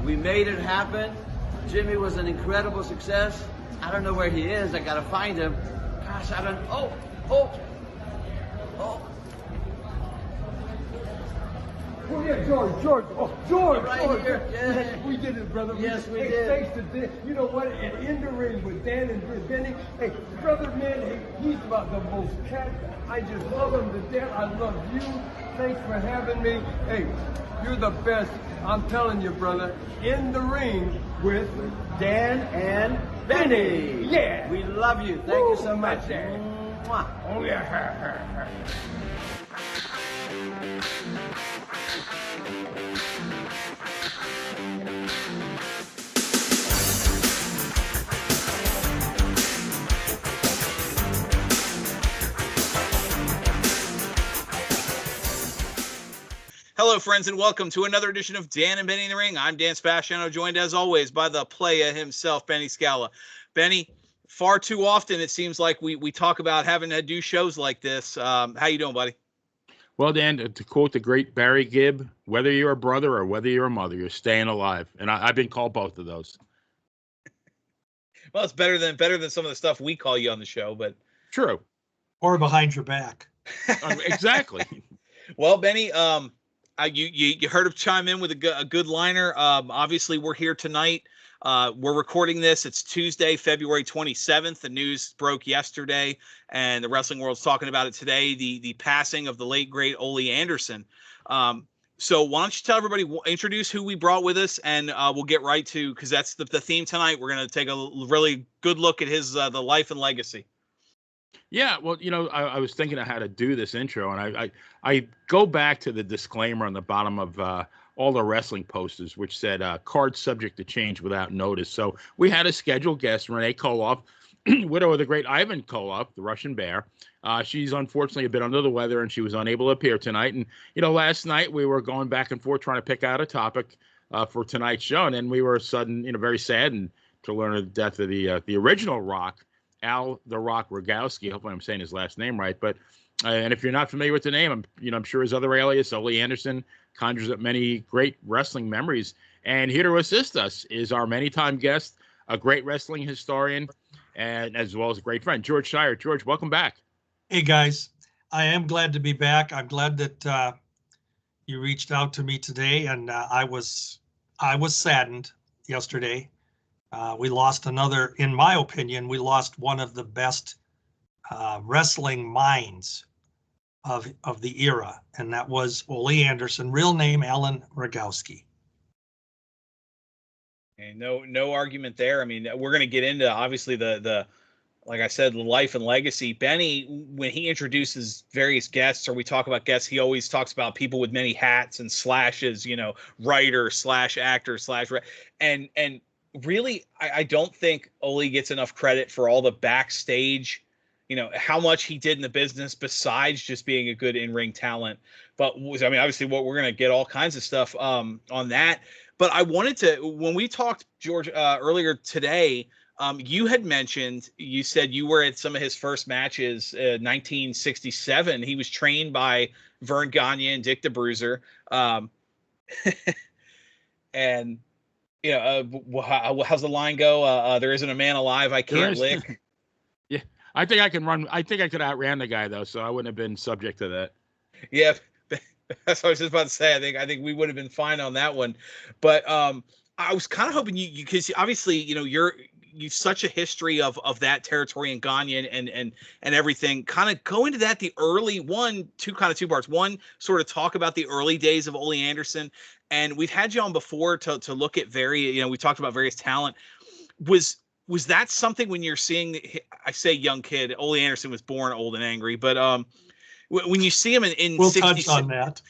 We made it happen. Jimmy was an incredible success. I don't know where he is. I gotta find him. Gosh, I don't. Oh. Oh yeah, George. Oh, George. Right George. here. Yeah. We did it, brother. Yes, we hey, did. Thanks to Dan. You know what? And in the ring with Dan and Benny. Hey, brother, man, hey, he's about the most cat. I just love him to death. I love you. Thanks for having me. Hey, you're the best. I'm telling you, brother. In the ring with Dan and Benny. Yeah. We love you. Thank you so much. Dan. Mwah. Oh yeah. Hello, friends, and welcome to another edition of Dan and Benny in the Ring. I'm Dan Spasciano, joined as always by the playa himself, Benny Scala. Benny, far too often it seems like we talk about having to do shows like this. How you doing, buddy? Well, Dan, to quote the great Barry Gibb, whether you're a brother or whether you're a mother, you're staying alive. And I've been called both of those. Well, it's better than some of the stuff we call you on the show, but True. Or behind your back. Exactly. Well, Benny, you heard him chime in with a good liner. Obviously, we're here tonight. We're recording this. It's Tuesday, February 27th. The news broke yesterday, and the wrestling world's talking about it today. The passing of the late great Ole Anderson. So why don't you tell everybody, introduce who we brought with us, and we'll get right to, because that's the theme tonight. We're going to take a really good look at his the life and legacy. Yeah, well, I was thinking of how to do this intro, and I go back to the disclaimer on the bottom of all the wrestling posters, which said card subject to change without notice. So we had a scheduled guest, Renee Koloff, widow of the great Ivan Koloff, the Russian Bear. She's unfortunately a bit under the weather, and she was unable to appear tonight. And, last night we were going back and forth trying to pick out a topic for tonight's show, and then we were very saddened to learn of the death of the original Rock, Al the Rock Rogowski. Hopefully I'm saying his last name right. But and if you're not familiar with the name, I'm sure his other alias, Ole Anderson, conjures up many great wrestling memories. And here to assist us is our many-time guest, a great wrestling historian, and as well as a great friend, George Shire. George, welcome back. Hey, guys. I am glad to be back. I'm glad that you reached out to me today, and I was saddened yesterday. We lost another, in my opinion, we lost one of the best wrestling minds of the era, and that was Ole Anderson, real name Alan Rogowski. And no argument there. I mean, we're going to get into obviously the like I said, the life and legacy. Benny, when he introduces various guests or we talk about guests, he always talks about people with many hats and slashes, writer / actor / and really, I don't think Ole gets enough credit for all the backstage, how much he did in the business besides just being a good in-ring talent. But obviously we're going to get all kinds of stuff on that. But I wanted to, when we talked, George, earlier today, you had mentioned, you said you were at some of his first matches, 1967. He was trained by Vern Gagne and Dick the Bruiser. And how's the line go? There isn't a man alive I can't lick. Yeah, I think I can run. I think I could outran the guy though, so I wouldn't have been subject to that. Yeah, that's what I was just about to say. I think we would have been fine on that one. But I was kind of hoping you because obviously you've such a history of that territory and Gagne and everything. Kind of go into that the early two parts. One, sort of talk about the early days of Ole Anderson. And we've had you on before to look at we talked about various talent. Was that something when you're seeing, I say young kid, Ole Anderson was born old and angry, but when you see him in we'll touch on that.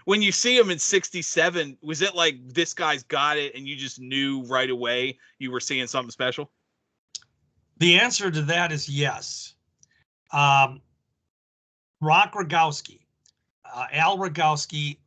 When you see him in 67, was it like this guy's got it and you just knew right away you were seeing something special? The answer to that is yes. Rock Rogowski, Al Rogowski,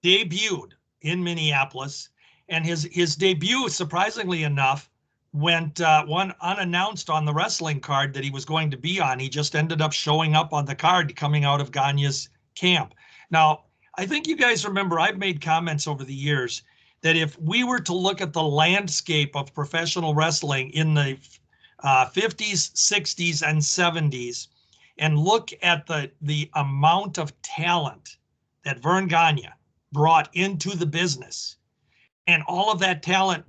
debuted in Minneapolis, and his debut, surprisingly enough, went unannounced on the wrestling card that he was going to be on. He just ended up showing up on the card coming out of Gagne's camp. Now, I think you guys remember I've made comments over the years that if we were to look at the landscape of professional wrestling in the 50s, 60s, and 70s, and look at the amount of talent that Vern Gagne brought into the business, and all of that talent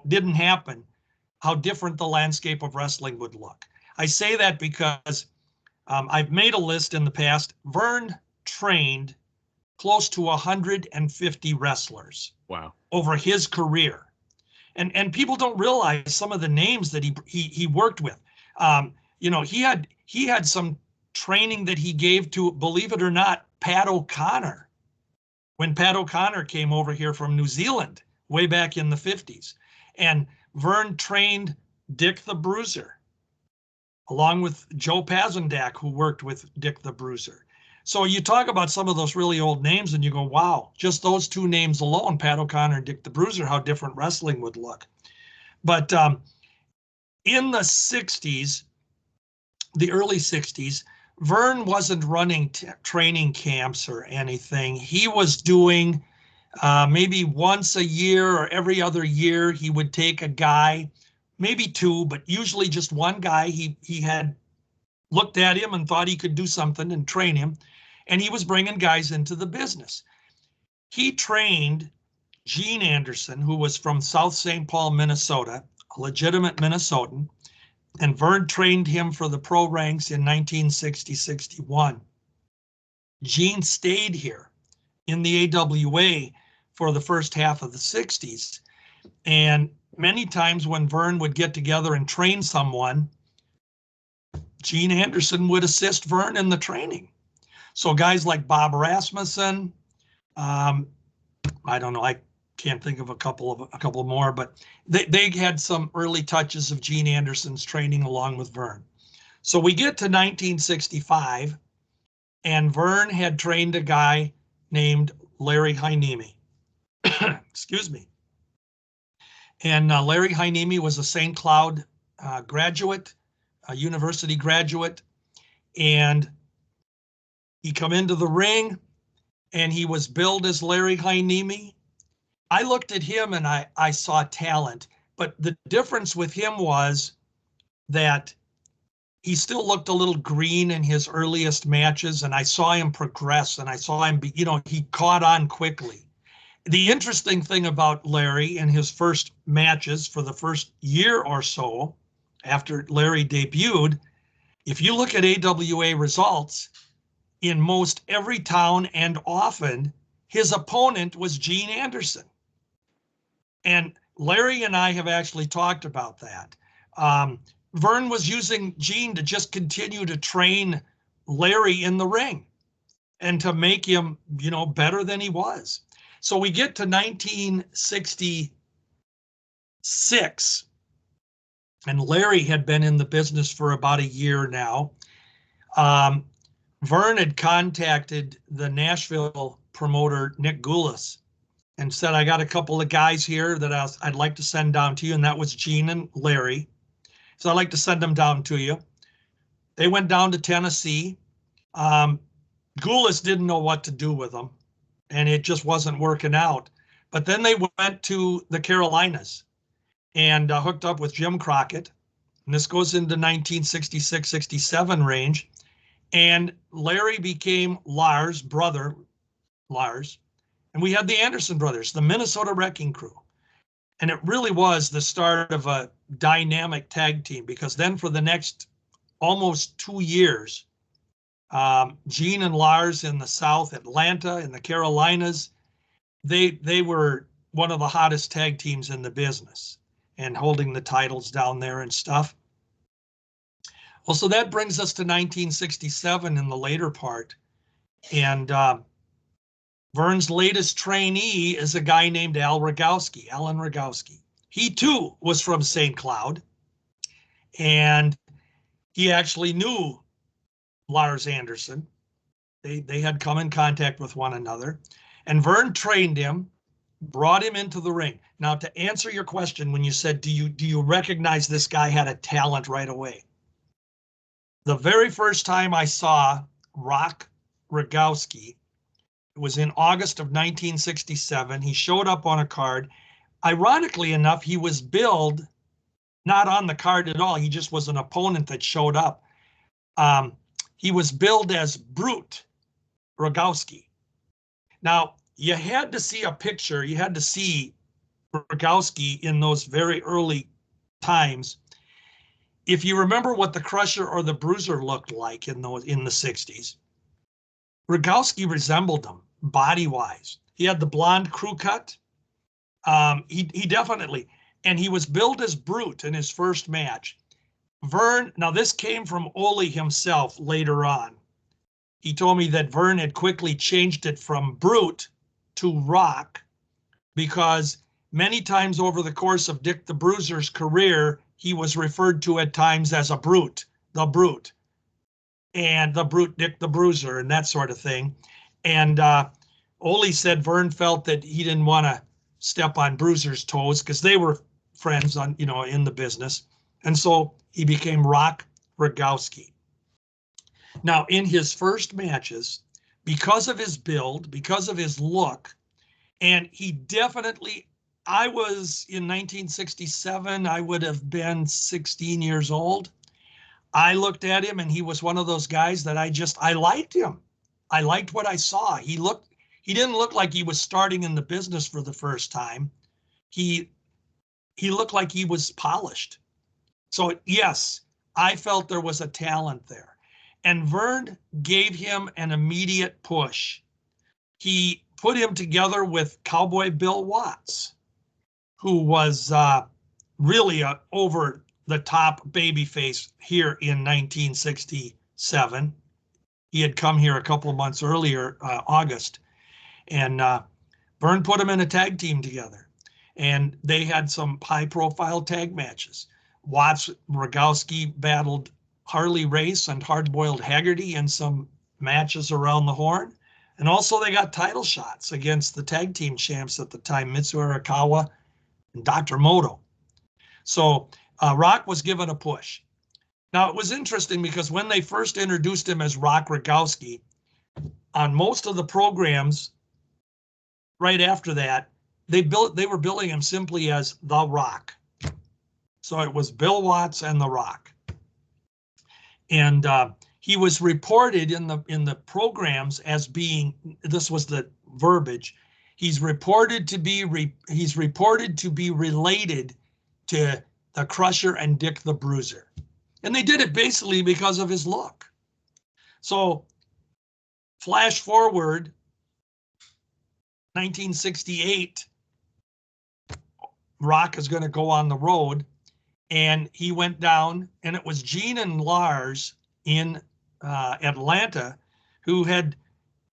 didn't happen, how different the landscape of wrestling would look. I say that because I've made a list in the past. Vern trained close to 150 wrestlers. Wow. Over his career. And people don't realize some of the names that he worked with. He had some training that he gave to, believe it or not, Pat O'Connor, when Pat O'Connor came over here from New Zealand way back in the 50s. And Vern trained Dick the Bruiser, along with Joe Pazendak, who worked with Dick the Bruiser. So you talk about some of those really old names and you go, wow, just those two names alone, Pat O'Connor and Dick the Bruiser, how different wrestling would look. But in the 60s, the early 60s, Vern wasn't running training camps or anything. He was doing maybe once a year or every other year, he would take a guy, maybe two, but usually just one guy. He had looked at him and thought he could do something and train him. And he was bringing guys into the business. He trained Gene Anderson, who was from South St. Paul, Minnesota, a legitimate Minnesotan. And Vern trained him for the pro ranks in 1960-61. Gene stayed here in the AWA for the first half of the 60s. And many times when Vern would get together and train someone, Gene Anderson would assist Vern in the training. So guys like Bob Rasmussen, I don't know, I can't think of a couple more, but they had some early touches of Gene Anderson's training along with Vern. So we get to 1965, and Vern had trained a guy named Larry Heineme. Excuse me. And Larry Heineme was a St. Cloud graduate, a university graduate, and he come into the ring and he was billed as Larry Heineme. I looked at him and I saw talent, but the difference with him was that he still looked a little green in his earliest matches, and I saw him progress, and I saw him he caught on quickly. The interesting thing about Larry in his first matches for the first year or so after Larry debuted, if you look at AWA results, in most every town and often, his opponent was Gene Anderson. And Larry and I have actually talked about that. Vern was using Gene to just continue to train Larry in the ring and to make him, better than he was. So we get to 1966, and Larry had been in the business for about a year now. Vern had contacted the Nashville promoter, Nick Goulas, and said, I got a couple of guys here that I'd like to send down to you. And that was Gene and Larry. So I'd like to send them down to you. They went down to Tennessee. Goulas didn't know what to do with them, and it just wasn't working out. But then they went to the Carolinas and hooked up with Jim Crockett. And this goes into 1966-67 range. And Larry became Lars' brother, Lars. And we had the Anderson brothers, the Minnesota Wrecking Crew. And it really was the start of a dynamic tag team, because then for the next almost 2 years, Gene and Lars in the South, Atlanta, in the Carolinas, they were one of the hottest tag teams in the business and holding the titles down there and stuff. Well, so that brings us to 1967 in the later part. And Vern's latest trainee is a guy named Alan Rogowski. He too was from St. Cloud, and he actually knew Lars Anderson. They had come in contact with one another, and Vern trained him, brought him into the ring. Now, to answer your question, when you said, do you recognize this guy had a talent right away? The very first time I saw Rock Rogowski, It was in August of 1967. He showed up on a card. Ironically enough, he was billed not on the card at all. He just was an opponent that showed up. He was billed as Brute Rogowski. Now, you had to see a picture. You had to see Rogowski in those very early times. If you remember what the Crusher or the Bruiser looked like in the 60s, Rogowski resembled him body-wise. He had the blonde crew cut. He definitely, and he was billed as Brute in his first match. Vern, now this came from Ole himself later on. He told me that Vern had quickly changed it from Brute to Rock because many times over the course of Dick the Bruiser's career, he was referred to at times as a Brute, the Brute, and the Brute Dick the Bruiser and that sort of thing. And Ole said Vern felt that he didn't want to step on Bruiser's toes because they were friends on, in the business. And so he became Rock Rogowski. Now, in his first matches, because of his build, because of his look, and he definitely, I was in 1967, I would have been 16 years old. I looked at him and he was one of those guys that I liked him. I liked what I saw. He didn't look like he was starting in the business for the first time. He looked like he was polished. So yes, I felt there was a talent there. And Vern gave him an immediate push. He put him together with Cowboy Bill Watts, who was really a over-the-top babyface here in 1967. He had come here a couple of months earlier, August, and Vern put him in a tag team together. And they had some high-profile tag matches. Watts Rogowski battled Harley Race and Hardboiled Haggerty in some matches around the Horn. And also they got title shots against the tag team champs at the time, Mitsu Arakawa and Dr. Moto. So Rock was given a push. Now it was interesting because when they first introduced him as Rock Rogowski, on most of the programs right after that, they were billing him simply as The Rock. So it was Bill Watts and The Rock. And he was reported in the programs as being, this was the verbiage, he's reported to be related to the Crusher and Dick the Bruiser. And they did it basically because of his look. So flash forward 1968, Rock is going to go on the road. And he went down, and it was Gene and Lars in Atlanta who had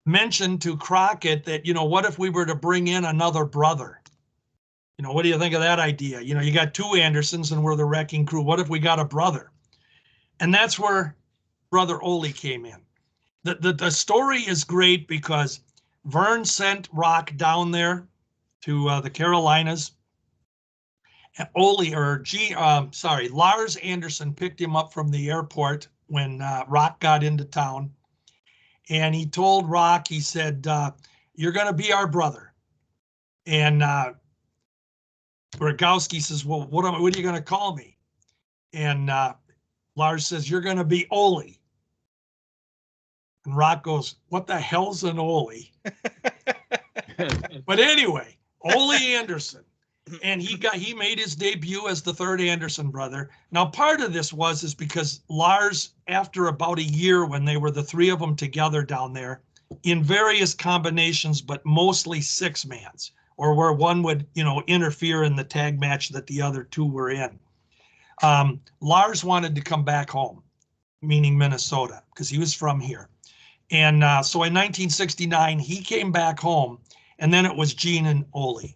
mentioned to Crockett that, what if we were to bring in another brother? What do you think of that idea? You got two Andersons and we're the Wrecking Crew. What if we got a brother? And that's where Brother Ole came in. The story is great because Vern sent Rock down there to the Carolinas. Lars Anderson picked him up from the airport when Rock got into town. And he told Rock, he said, you're going to be our brother. And Rogowski says, well, what are you going to call me? And Lars says, you're going to be Ole. And Rock goes, what the hell's an Ole? But anyway, Ole Anderson. And he made his debut as the third Anderson brother. Now, part of this is because Lars, after about a year when they were the three of them together down there in various combinations, but mostly six-mans, or where one would, interfere in the tag match that the other two were in. Lars wanted to come back home, meaning Minnesota, because he was from here. And so in 1969, he came back home, and then it was Gene and Ole.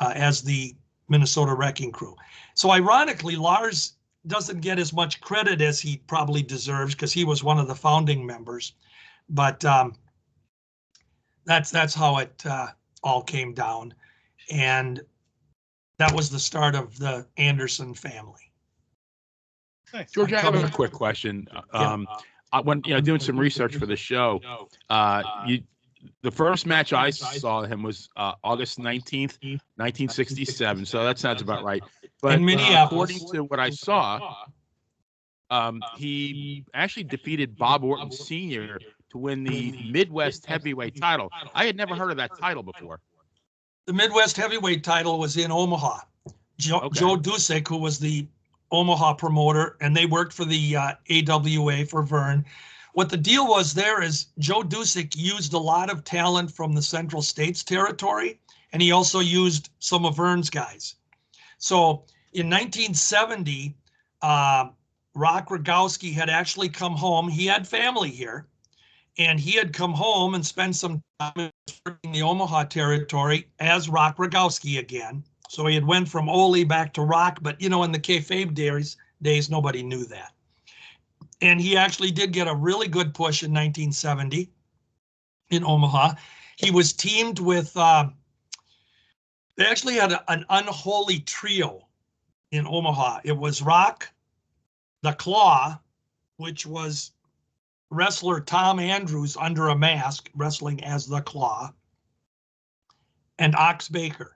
As the Minnesota Wrecking Crew. So ironically, Lars doesn't get as much credit as he probably deserves because he was one of the founding members. But that's how it all came down. And that was the start of the Anderson family. Nice. George, I have a quick question. When doing some research for the show, The first match I saw him was August 19th, 1967. So that sounds about right. But In Minneapolis. according to what I saw, he actually defeated Bob Orton Sr. to win the Midwest Heavyweight title. I had never heard of that title before. The Midwest Heavyweight title was in Omaha. Joe Dusick, who was the Omaha promoter, and they worked for the AWA for Vern. What the deal was there is Joe Dusick used a lot of talent from the Central States territory, and he also used some of Vern's guys. So in 1970, Rock Rogowski had actually come home. He had family here, and he had come home and spent some time in the Omaha territory as Rock Rogowski again. So he had went from Ole back to Rock, but in the kayfabe days, nobody knew that. And he actually did get a really good push in 1970 in Omaha. He was teamed with, they actually had an unholy trio in Omaha. It was Rock, the Claw, which was wrestler Tom Andrews under a mask wrestling as the Claw, and Ox Baker.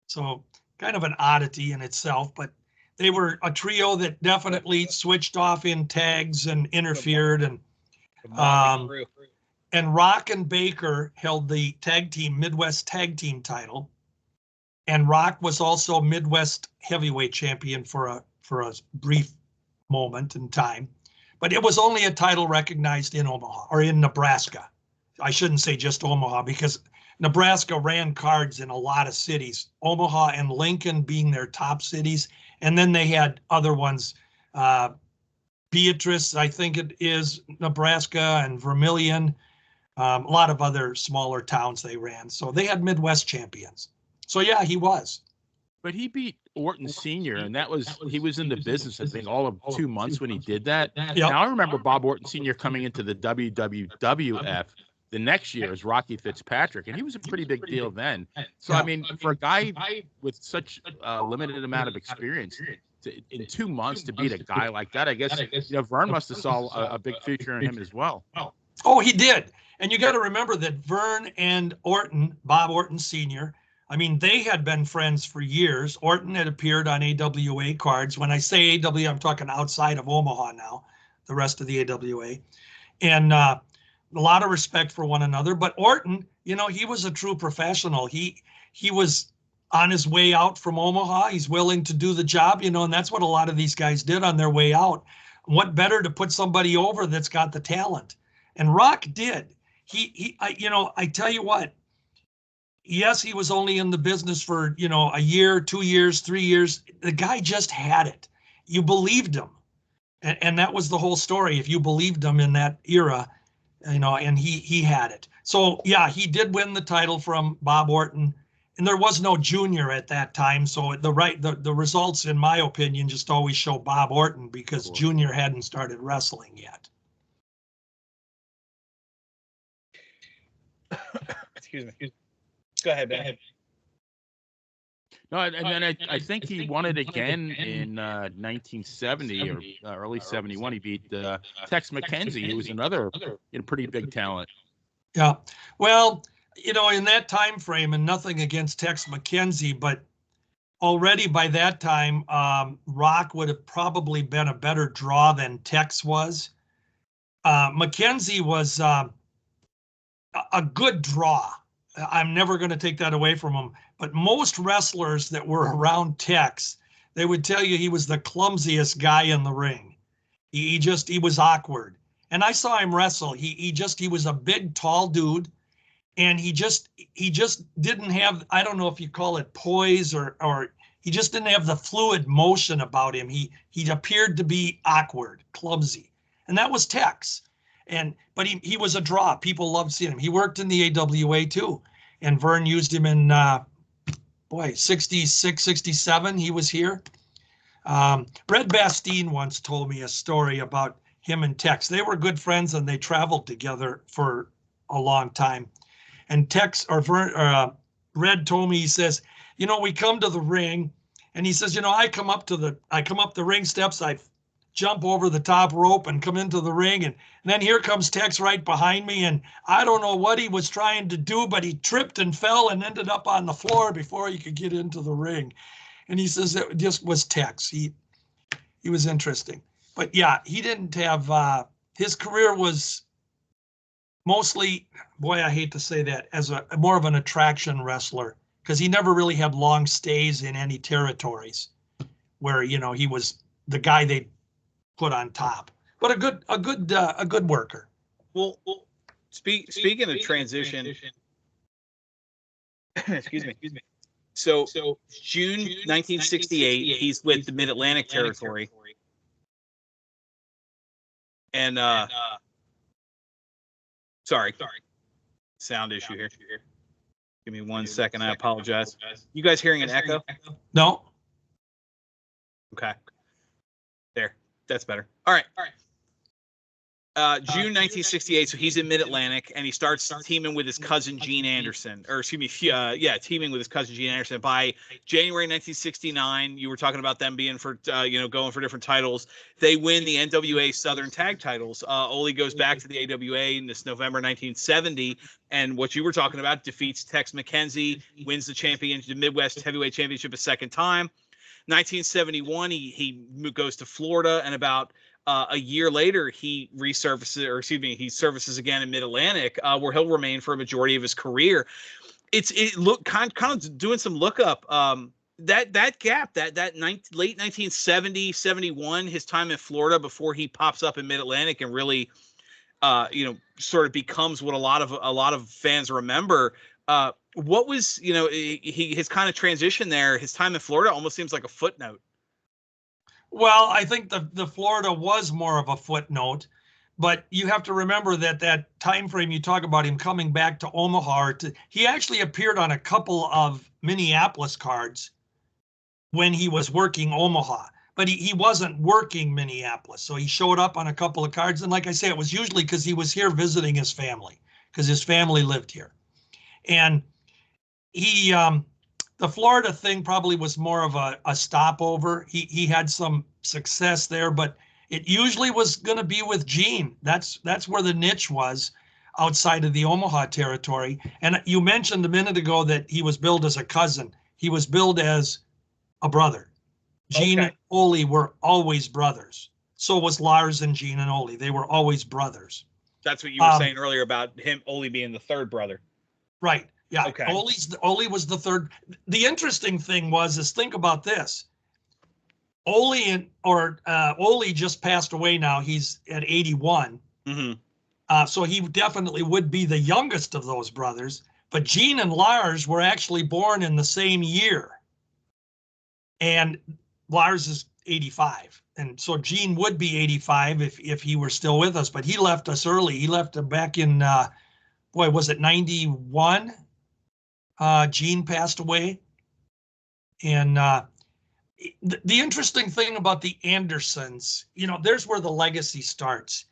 So kind of an oddity in itself, but they were a trio that definitely switched off in tags and interfered, and Rock and Baker held the Midwest tag team title, and Rock was also Midwest heavyweight champion for a brief moment in time, but it was only a title recognized in Omaha or in Nebraska. I shouldn't say just Omaha, because Nebraska ran cards in a lot of cities, Omaha and Lincoln being their top cities. And then they had other ones, Beatrice, I think it is, Nebraska, and Vermilion, a lot of other smaller towns they ran. So they had Midwest champions. So yeah, he was. But he beat Orton Sr., and he was in the business, I think, all of 2 months when he did that. Yep. Now, I remember Bob Orton Sr. coming into the WWF the next year as Rocky Fitzpatrick, and he was a pretty big deal then. So, I mean, for a guy with such a limited amount of experience, in 2 months to beat a guy like that, I guess, Vern must have saw a big future in him as well. Oh, he did. And you got to remember that Vern and Orton, Bob Orton Sr., I mean, they had been friends for years. Orton had appeared on AWA cards. When I say AWA, I'm talking outside of Omaha now, the rest of the AWA. And a lot of respect for one another. But Orton, he was a true professional. He was on his way out from Omaha. He's willing to do the job, and that's what a lot of these guys did on their way out. What better to put somebody over that's got the talent? And Rock did. I tell you what, yes, he was only in the business for, a year, 2 years, 3 years. The guy just had it. You believed him. And that was the whole story. If you believed him in that era, and he had it. So yeah, he did win the title from Bob Orton, and there was no junior at that time. So the results, in my opinion, just always show Bob Orton, because junior hadn't started wrestling yet. Excuse me. Go ahead, Ben. No, and then I think he won it again in 1970 or early 71. He beat Tex McKenzie, who was another pretty big talent. Yeah, well, in that time frame, and nothing against Tex McKenzie, but already by that time, Rock would have probably been a better draw than Tex was. McKenzie was a good draw. I'm never going to take that away from him. But most wrestlers that were around Tex, they would tell you he was the clumsiest guy in the ring. He was awkward. And I saw him wrestle. He was a big, tall dude, and he just didn't have, I don't know if you call it poise or he just didn't have the fluid motion about him. He appeared to be awkward, clumsy, and that was Tex. But he was a draw. People loved seeing him. He worked in the AWA too, and Vern used him in 66, 67. He was here. Red Bastien once told me a story about him and Tex. They were good friends, and they traveled together for a long time. And Tex or Red told me, he says, we come to the ring, and he says, I come up the ring steps. jump over the top rope and come into the ring. And then here comes Tex right behind me. And I don't know what he was trying to do, but he tripped and fell and ended up on the floor before he could get into the ring. And he says it just was Tex. He was interesting. But yeah, he didn't have, his career was mostly, boy, I hate to say that, as more of an attraction wrestler, because he never really had long stays in any territories where, you know, he was the guy they put on top. But a good worker. Well, speaking of transition, excuse me. So June 1968, he's with the Mid-Atlantic Territory. And sorry, sound issue here. Give me 1 second. I apologize. You guys hearing an echo? No. Okay. There. That's better. All right. June 1968. So he's in Mid-Atlantic, and he starts teaming with his cousin Gene Anderson, or excuse me, teaming with his cousin Gene Anderson. By January 1969, you were talking about them being for, going for different titles. They win the NWA Southern Tag titles. Ole goes back to the AWA in this November 1970, and what you were talking about, defeats Tex McKenzie, wins the Midwest Heavyweight Championship a second time. 1971, he goes to Florida, and about a year later, he services again in Mid-Atlantic, where he'll remain for a majority of his career. Look kind of doing some lookup. That gap, late 1970, 71, his time in Florida before he pops up in Mid-Atlantic and really, sort of becomes what a lot of fans remember. What was, his kind of transition there? His time in Florida almost seems like a footnote. Well, I think the Florida was more of a footnote, but you have to remember that time frame you talk about him coming back to Omaha. He actually appeared on a couple of Minneapolis cards when he was working Omaha, but he wasn't working Minneapolis. So he showed up on a couple of cards. And like I say, it was usually because he was here visiting his family, because his family lived here. And he, the Florida thing probably was more of a stopover. He had some success there, but it usually was going to be with Gene. That's where the niche was, outside of the Omaha territory. And you mentioned a minute ago that he was billed as a cousin. He was billed as a brother. Gene and Ole were always brothers. So was Lars and Gene and Ole. They were always brothers. That's what you were saying earlier about Ole being the third brother. Right. Yeah. Okay. Ole was the third. The interesting thing is think about this. Ole just passed away now. He's at 81. Mm-hmm. So he definitely would be the youngest of those brothers. But Gene and Lars were actually born in the same year. And Lars is 85. And so Gene would be 85 if he were still with us. But he left us early. He left back in, was it 91? Gene passed away. And the interesting thing about the Andersons, there's where the legacy starts.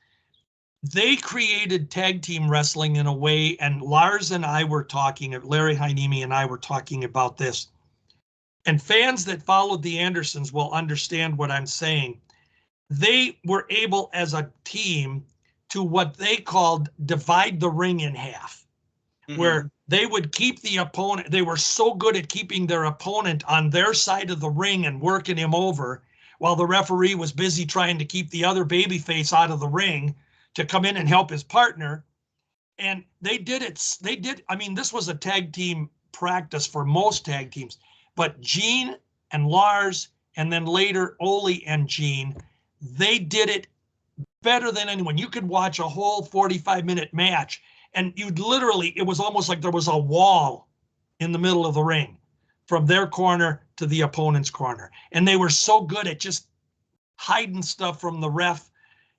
They created tag team wrestling in a way, and Lars and I were talking, Larry Heinemi and I were talking about this. And fans that followed the Andersons will understand what I'm saying. They were able as a team to what they called divide the ring in half, where they would keep the opponent. They were so good at keeping their opponent on their side of the ring and working him over while the referee was busy trying to keep the other babyface out of the ring to come in and help his partner. And they did it. This was a tag team practice for most tag teams, but Gene and Lars, and then later Ole and Gene, they did it better than anyone. You could watch a whole 45-minute match, and it was almost like there was a wall in the middle of the ring from their corner to the opponent's corner. And they were so good at just hiding stuff from the ref,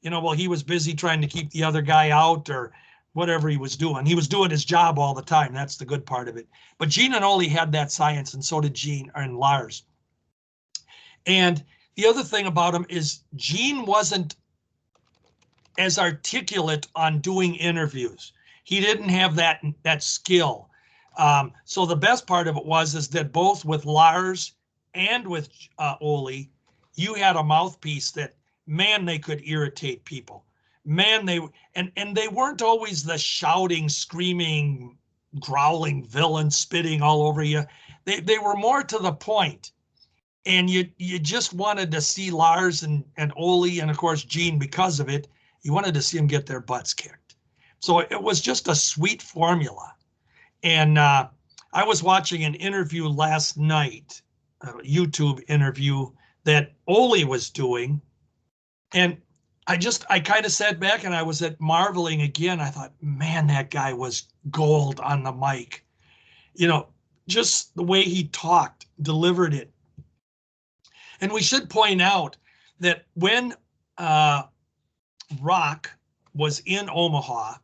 while he was busy trying to keep the other guy out or whatever he was doing. He was doing his job all the time. That's the good part of it. But Gene and Ole had that science, and so did Gene and Lars. And the other thing about him is Gene wasn't as articulate on doing interviews. He didn't have that skill. So the best part of it is that both with Lars and with Ole, you had a mouthpiece that man, they could irritate people. Man, and they weren't always the shouting, screaming, growling villain spitting all over you. They were more to the point. And you just wanted to see Lars and Ole and of course Gene because of it. You wanted to see them get their butts kicked. So it was just a sweet formula. And I was watching an interview last night, a YouTube interview that Ole was doing. And I kind of sat back and I was marveling again. I thought, man, that guy was gold on the mic. You know, just the way he talked, delivered it. And we should point out that when Rock was in Omaha,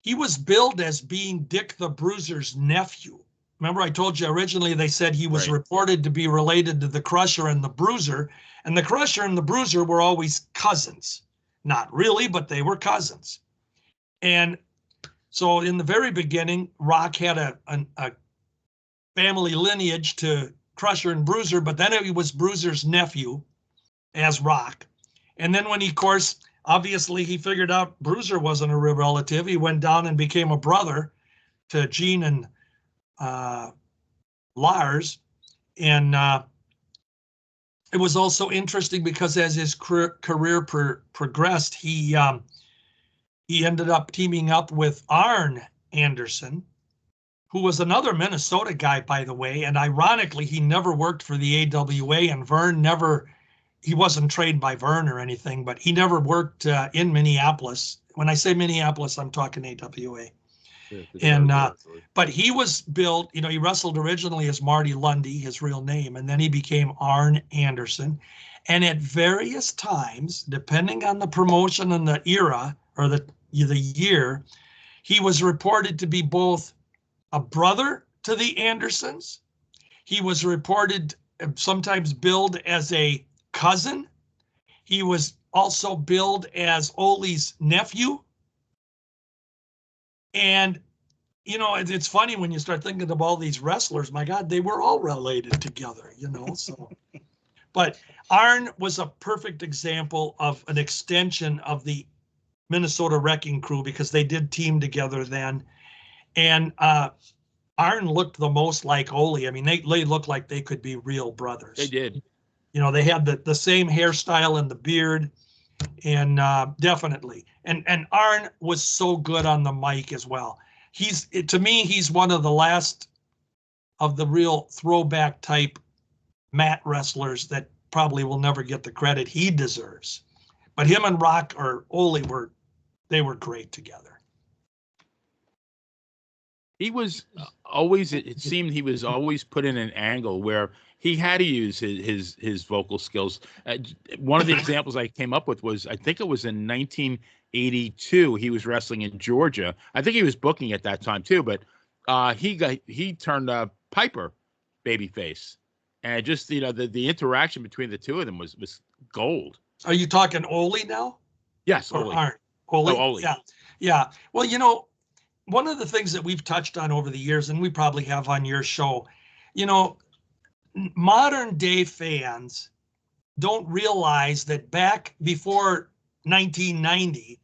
he was billed as being Dick the Bruiser's nephew. Remember, I told you originally they said he was reported to be related to the Crusher and the Bruiser, and the Crusher and the Bruiser were always cousins. Not really, but they were cousins. And so in the very beginning, Rock had a family lineage to Crusher and Bruiser, but then he was Bruiser's nephew as Rock. And then when he, of course, obviously he figured out Bruiser wasn't a real relative, he went down and became a brother to Gene and Lars. And it was also interesting because as his career progressed, he ended up teaming up with Arn Anderson, who was another Minnesota guy, by the way. And ironically, he never worked for the AWA, and Vern he wasn't trained by Vern or anything, but he never worked in Minneapolis. When I say Minneapolis, I'm talking AWA. Yeah, and but he was billed, you know, he wrestled originally as Marty Lundy, his real name, and then he became Arn Anderson. And at various times, depending on the promotion and the era or the year, he was reported to be both a brother to the Andersons. He was reported sometimes billed as a cousin. He was also billed as Ole's nephew. And, you know, it's funny when you start thinking of all these wrestlers, my God, they were all related together, you know, so. But Arn was a perfect example of an extension of the Minnesota Wrecking Crew because they did team together then. And Arn looked the most like Ole. I mean, they looked like they could be real brothers. They did. You know, they had the same hairstyle and the beard, and definitely. And Arn was so good on the mic as well. To me, he's one of the last of the real throwback type mat wrestlers that probably will never get the credit he deserves. But him and Rock or Ole were great together. He was always, it seemed he was always put in an angle where he had to use his vocal skills. One of the examples I came up with was, I think it was in 1982, he was wrestling in Georgia. I think he was booking at that time too, but he turned Piper babyface. And just, you know, the interaction between the two of them was gold. Are you talking Ole now? Yes, or Ole. Arn? Ole? No, Ole. Yeah. Well, you know, one of the things that we've touched on over the years, and we probably have on your show, you know, modern day fans don't realize that back before 1990,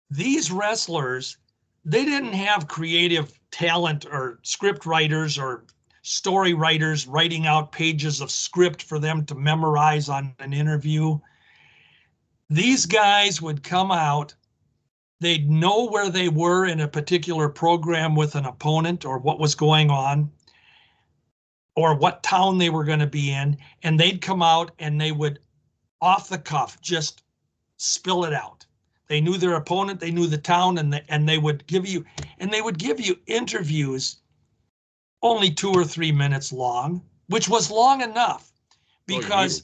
these wrestlers, they didn't have creative talent or script writers or story writers writing out pages of script for them to memorize on an interview. These guys would come out, they'd know where they were in a particular program with an opponent or what was going on or what town they were going to be in, and they'd come out and they would off the cuff just spill it out. They knew their opponent, they knew the town, and they would give you interviews only 2 or 3 minutes long, which was long enough because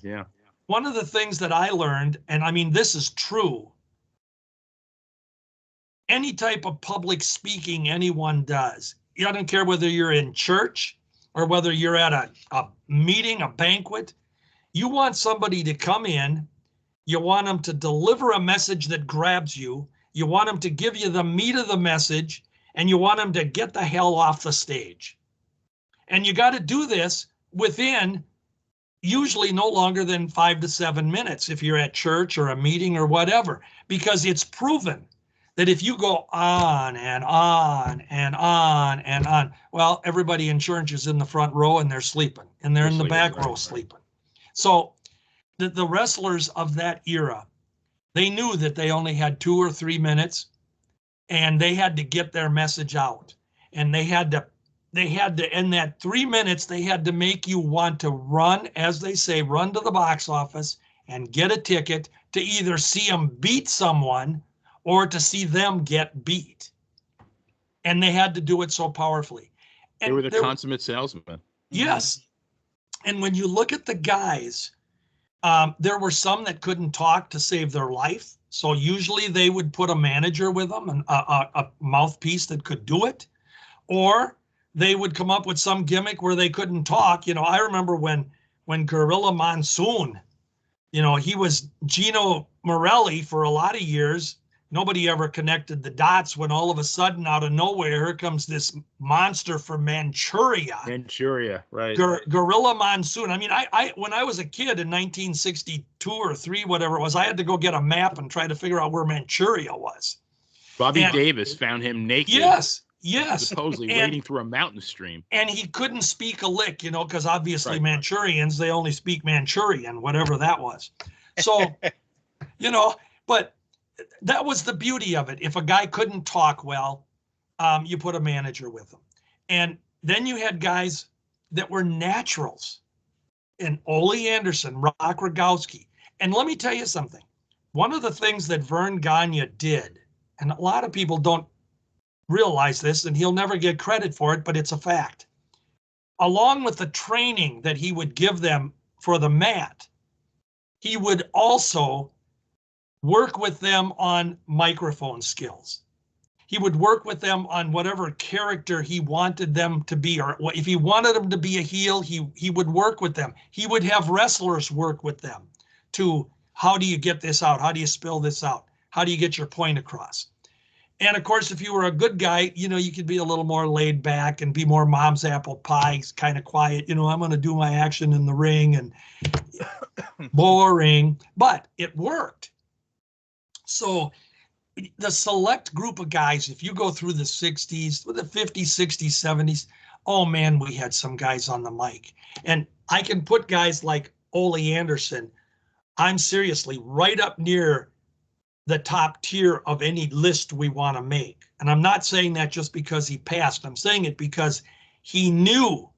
one of the things that I learned, and I mean, this is true, any type of public speaking anyone does, I don't care whether you're in church or whether you're at a meeting, a banquet, you want somebody to come in, you want them to deliver a message that grabs you, you want them to give you the meat of the message, and you want them to get the hell off the stage. And you got to do this within usually no longer than 5 to 7 minutes if you're at church or a meeting or whatever, because it's proven that if you go on and on and on and on, well, everybody in church is in the front row and they're sleeping, and they're in the back row sleeping. So the wrestlers of that era, they knew that they only had 2 or 3 minutes, and they had to get their message out. And they had to, in that 3 minutes, they had to make you want to run, as they say, run to the box office and get a ticket to either see them beat someone or to see them get beat. And they had to do it so powerfully. And they were the consummate salesman. Yes. And when you look at the guys, there were some that couldn't talk to save their life. So usually they would put a manager with them, and a mouthpiece that could do it, or they would come up with some gimmick where they couldn't talk. You know, I remember when Gorilla Monsoon, you know, he was Gino Morelli for a lot of years. Nobody ever connected the dots when all of a sudden, out of nowhere, here comes this monster from Manchuria. Manchuria, right. Gorilla Monsoon. I mean, I when I was a kid in 1962 or 3, whatever it was, I had to go get a map and try to figure out where Manchuria was. Bobby Davis found him naked. Yes. Supposedly wading through a mountain stream. And he couldn't speak a lick, you know, because obviously Manchurians, they only speak Manchurian, whatever that was. So, you know, but that was the beauty of it. If a guy couldn't talk well, you put a manager with him. And then you had guys that were naturals, and Ole Anderson, Rock Rogowski. And let me tell you something. One of the things that Vern Gagne did, and a lot of people don't realize this, and he'll never get credit for it, but it's a fact. Along with the training that he would give them for the mat, he would also work with them on microphone skills. He would work with them on whatever character he wanted them to be, or if he wanted them to be a heel, he would work with them. He would have wrestlers work with them to, how do you get this out? How do you spill this out? How do you get your point across? And of course, if you were a good guy, you know, you could be a little more laid back and be more mom's apple pie, kind of quiet. You know, I'm going to do my action in the ring, and boring, but it worked. So the select group of guys, if you go through the 60s, the 50s, 60s, 70s, oh man, we had some guys on the mic. And I can put guys like Ole Anderson, I'm seriously right up near the top tier of any list we want to make. And I'm not saying that just because he passed. I'm saying it because he knew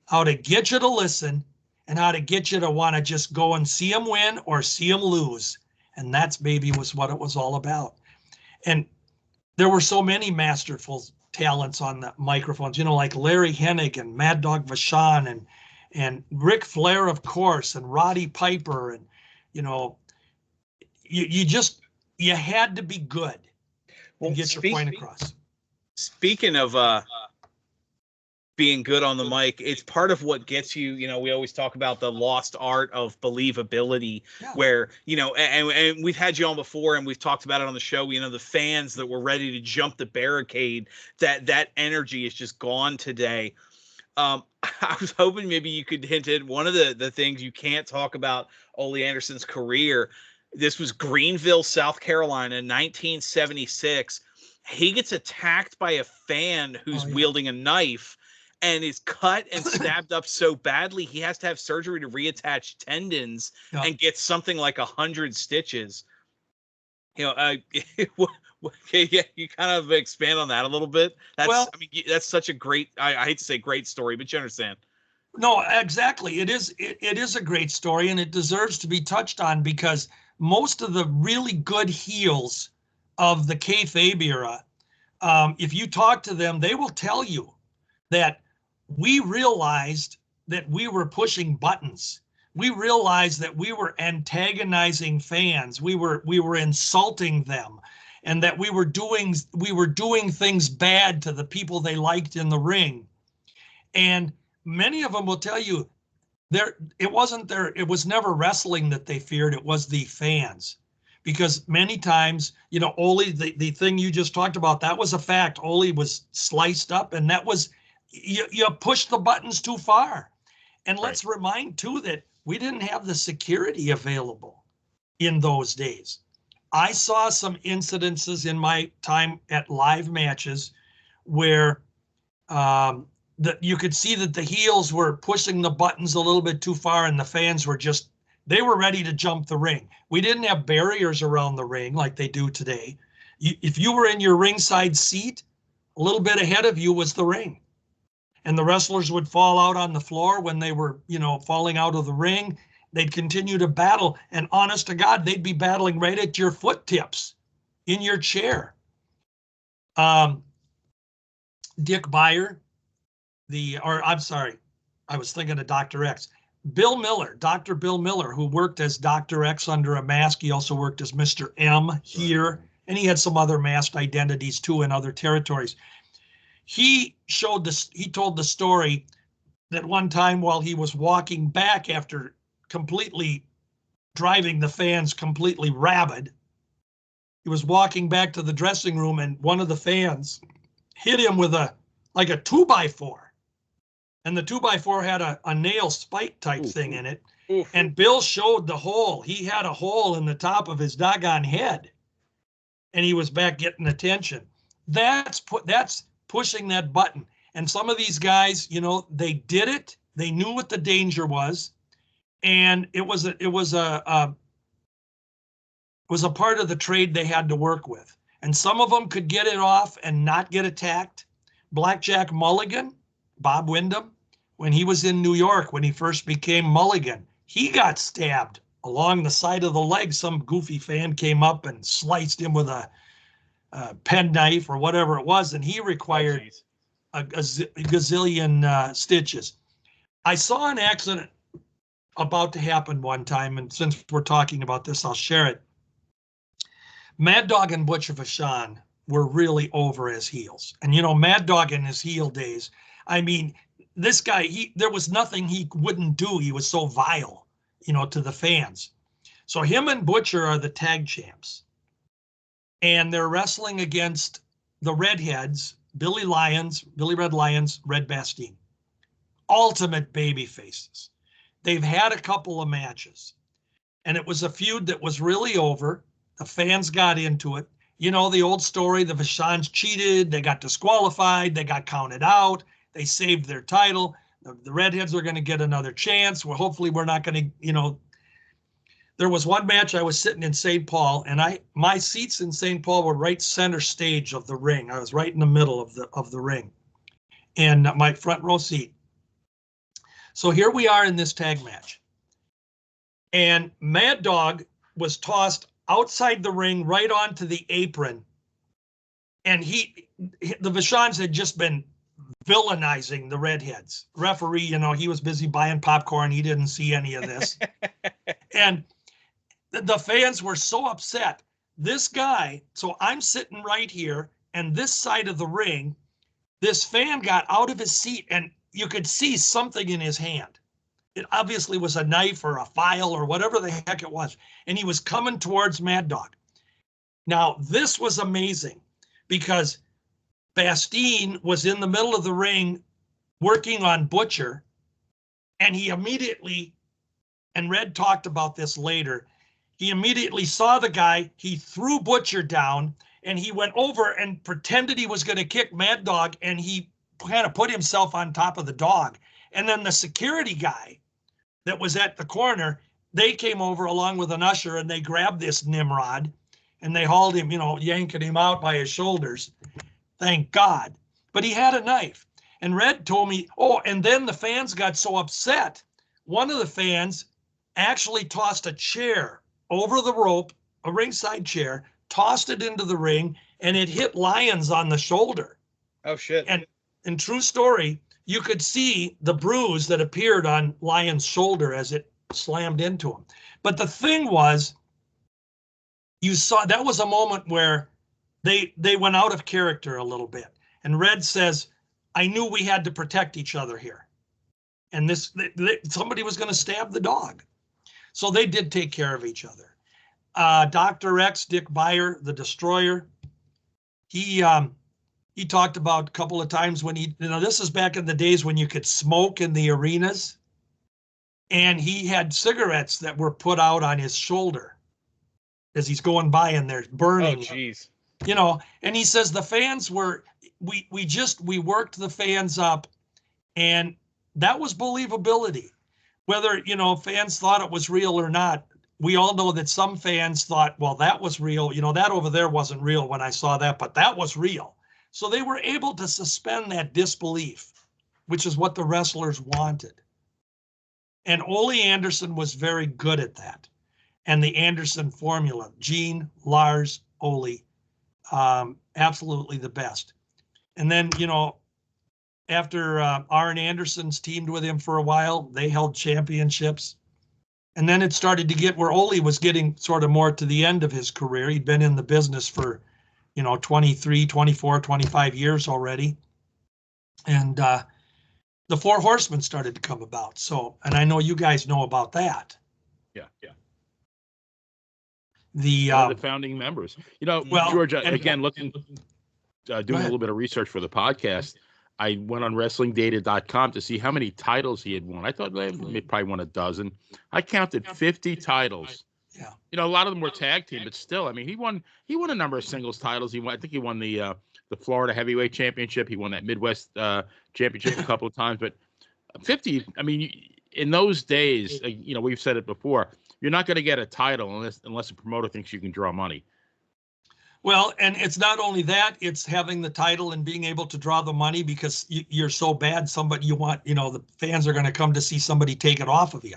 how to get you to listen and how to get you to want to just go and see him win or see him lose. And that's, baby, was what it was all about. And there were so many masterful talents on the microphones, you know, like Larry Hennig and Mad Dog Vachon and Ric Flair, of course, and Roddy Piper. And, you know, you had to be good and get your point across. Speaking of being good on the mic, it's part of what gets you, you know, we always talk about the lost art of believability, where, you know, and we've had you on before and we've talked about it on the show, you know, the fans that were ready to jump the barricade, that energy is just gone today. I was hoping maybe you could hint at one of the things you can't talk about Ole Anderson's career. This was Greenville, South Carolina, 1976. He gets attacked by a fan who's wielding a knife and is cut and stabbed up so badly he has to have surgery to reattach tendons and get something like 100 stitches. You know, you kind of expand on that a little bit. That's, I mean, that's such a great, I hate to say great story, but you understand. No, exactly. It is a great story, and it deserves to be touched on, because most of the really good heels of the kayfabe era, if you talk to them, they will tell you that we realized that we were pushing buttons. We realized that we were antagonizing fans. We were insulting them, and that we were doing things bad to the people they liked in the ring. And many of them will tell you it was never wrestling that they feared, it was the fans. Because many times, you know, Ole, the thing you just talked about, that was a fact. Ole was sliced up, and that was, you pushed the buttons too far. And let's remind too that we didn't have the security available in those days. I saw some incidences in my time at live matches where that you could see that the heels were pushing the buttons a little bit too far and the fans were they were ready to jump the ring. We didn't have barriers around the ring like they do today. If you were in your ringside seat, a little bit ahead of you was the ring. And the wrestlers would fall out on the floor when they were, falling out of the ring. They'd continue to battle. And honest to God, they'd be battling right at your foot tips in your chair. Dick Beyer, I was thinking of Dr. X. Bill Miller, Dr. Bill Miller, who worked as Dr. X under a mask. He also worked as Mr. M here, and he had some other masked identities too in other territories. He told the story that one time while he was walking back after completely driving the fans completely rabid, he was walking back to the dressing room and one of the fans hit him with a 2x4. And the 2x4 had a nail spike type thing in it. And Bill showed the hole. He had a hole in the top of his doggone head. And he was back getting attention. That's pushing that button. And some of these guys, they did it. They knew what the danger was. And it was a part of the trade they had to work with. And some of them could get it off and not get attacked. Blackjack Mulligan, Bob Windham, when he was in New York, when he first became Mulligan, he got stabbed along the side of the leg. Some goofy fan came up and sliced him with a penknife or whatever it was, and he required a gazillion stitches. I saw an accident about to happen one time, and since we're talking about this, I'll share it. Mad Dog and Butcher Vachon were really over as heels. And, Mad Dog in his heel days, I mean, this guy, there was nothing he wouldn't do. He was so vile, to the fans. So him and Butcher are the tag champs. And they're wrestling against the Redheads, Billy Red Lyons, Red Bastien. Ultimate baby faces. They've had a couple of matches. And it was a feud that was really over. The fans got into it. The old story, the Vachons cheated, they got disqualified, they got counted out. They saved their title. The Redheads are going to get another chance. Well, hopefully we're not going to, there was one match I was sitting in St. Paul, and my seats in St. Paul were right center stage of the ring. I was right in the middle of the ring, and my front row seat. So here we are in this tag match, and Mad Dog was tossed outside the ring right onto the apron, and the Vachons had just been villainizing the Redheads. Referee, he was busy buying popcorn. He didn't see any of this. And the fans were so upset. This guy, so I'm sitting right here, and this side of the ring, this fan got out of his seat, and you could see something in his hand. It obviously was a knife or a file or whatever the heck it was. And he was coming towards Mad Dog. Now, this was amazing because Bastien was in the middle of the ring working on Butcher, and he immediately, and Red talked about this later, he immediately saw the guy, he threw Butcher down, and he went over and pretended he was going to kick Mad Dog, and he kind of put himself on top of the dog. And then the security guy that was at the corner, they came over along with an usher, and they grabbed this Nimrod, and they hauled him, yanking him out by his shoulders. Thank God. But he had a knife. And Red told me, and then the fans got so upset. One of the fans actually tossed a chair over the rope, a ringside chair, tossed it into the ring, and it hit Lyons on the shoulder. Oh, shit. And in true story, you could see the bruise that appeared on Lyons' shoulder as it slammed into him. But the thing was, you saw that was a moment where they went out of character a little bit. And Red says, I knew we had to protect each other here. And somebody was going to stab the dog. So they did take care of each other. Dr. X, Dick Beyer, the Destroyer, he talked about a couple of times when this is back in the days when you could smoke in the arenas. and he had cigarettes that were put out on his shoulder as he's going by, and they're burning. Oh, geez. You know, and he says the fans were, we worked the fans up, and that was believability. Whether, you know, fans thought it was real or not, we all know that some fans thought, well, that was real. You know, that over there wasn't real when I saw that, but that was real. So they were able to suspend that disbelief, which is what the wrestlers wanted. And Ole Anderson was very good at that. And the Anderson formula, Gene, Lars, Ole, absolutely the best. And then, you know, after Arn Anderson's teamed with him for a while, they held championships. And then it started to get where Ole was getting sort of more to the end of his career. He'd been in the business for, you know, 23, 24, 25 years already. And the Four Horsemen started to come about. So, and I know you guys know about that. Yeah. The founding members. You know, well, George, and, again, doing a little bit of research for the podcast, I went on WrestlingData.com to see how many titles he had won. I thought he probably won a dozen. I counted 50 titles. Yeah. You know, a lot of them were tag team, but still, I mean, he won a number of singles titles. I think he won the Florida Heavyweight Championship. He won that Midwest Championship a couple of times. But 50, I mean, in those days, you know, we've said it before, you're not going to get a title unless a promoter thinks you can draw money. Well, and it's not only that, it's having the title and being able to draw the money, because you're so bad, you want, you know, the fans are going to come to see somebody take it off of you.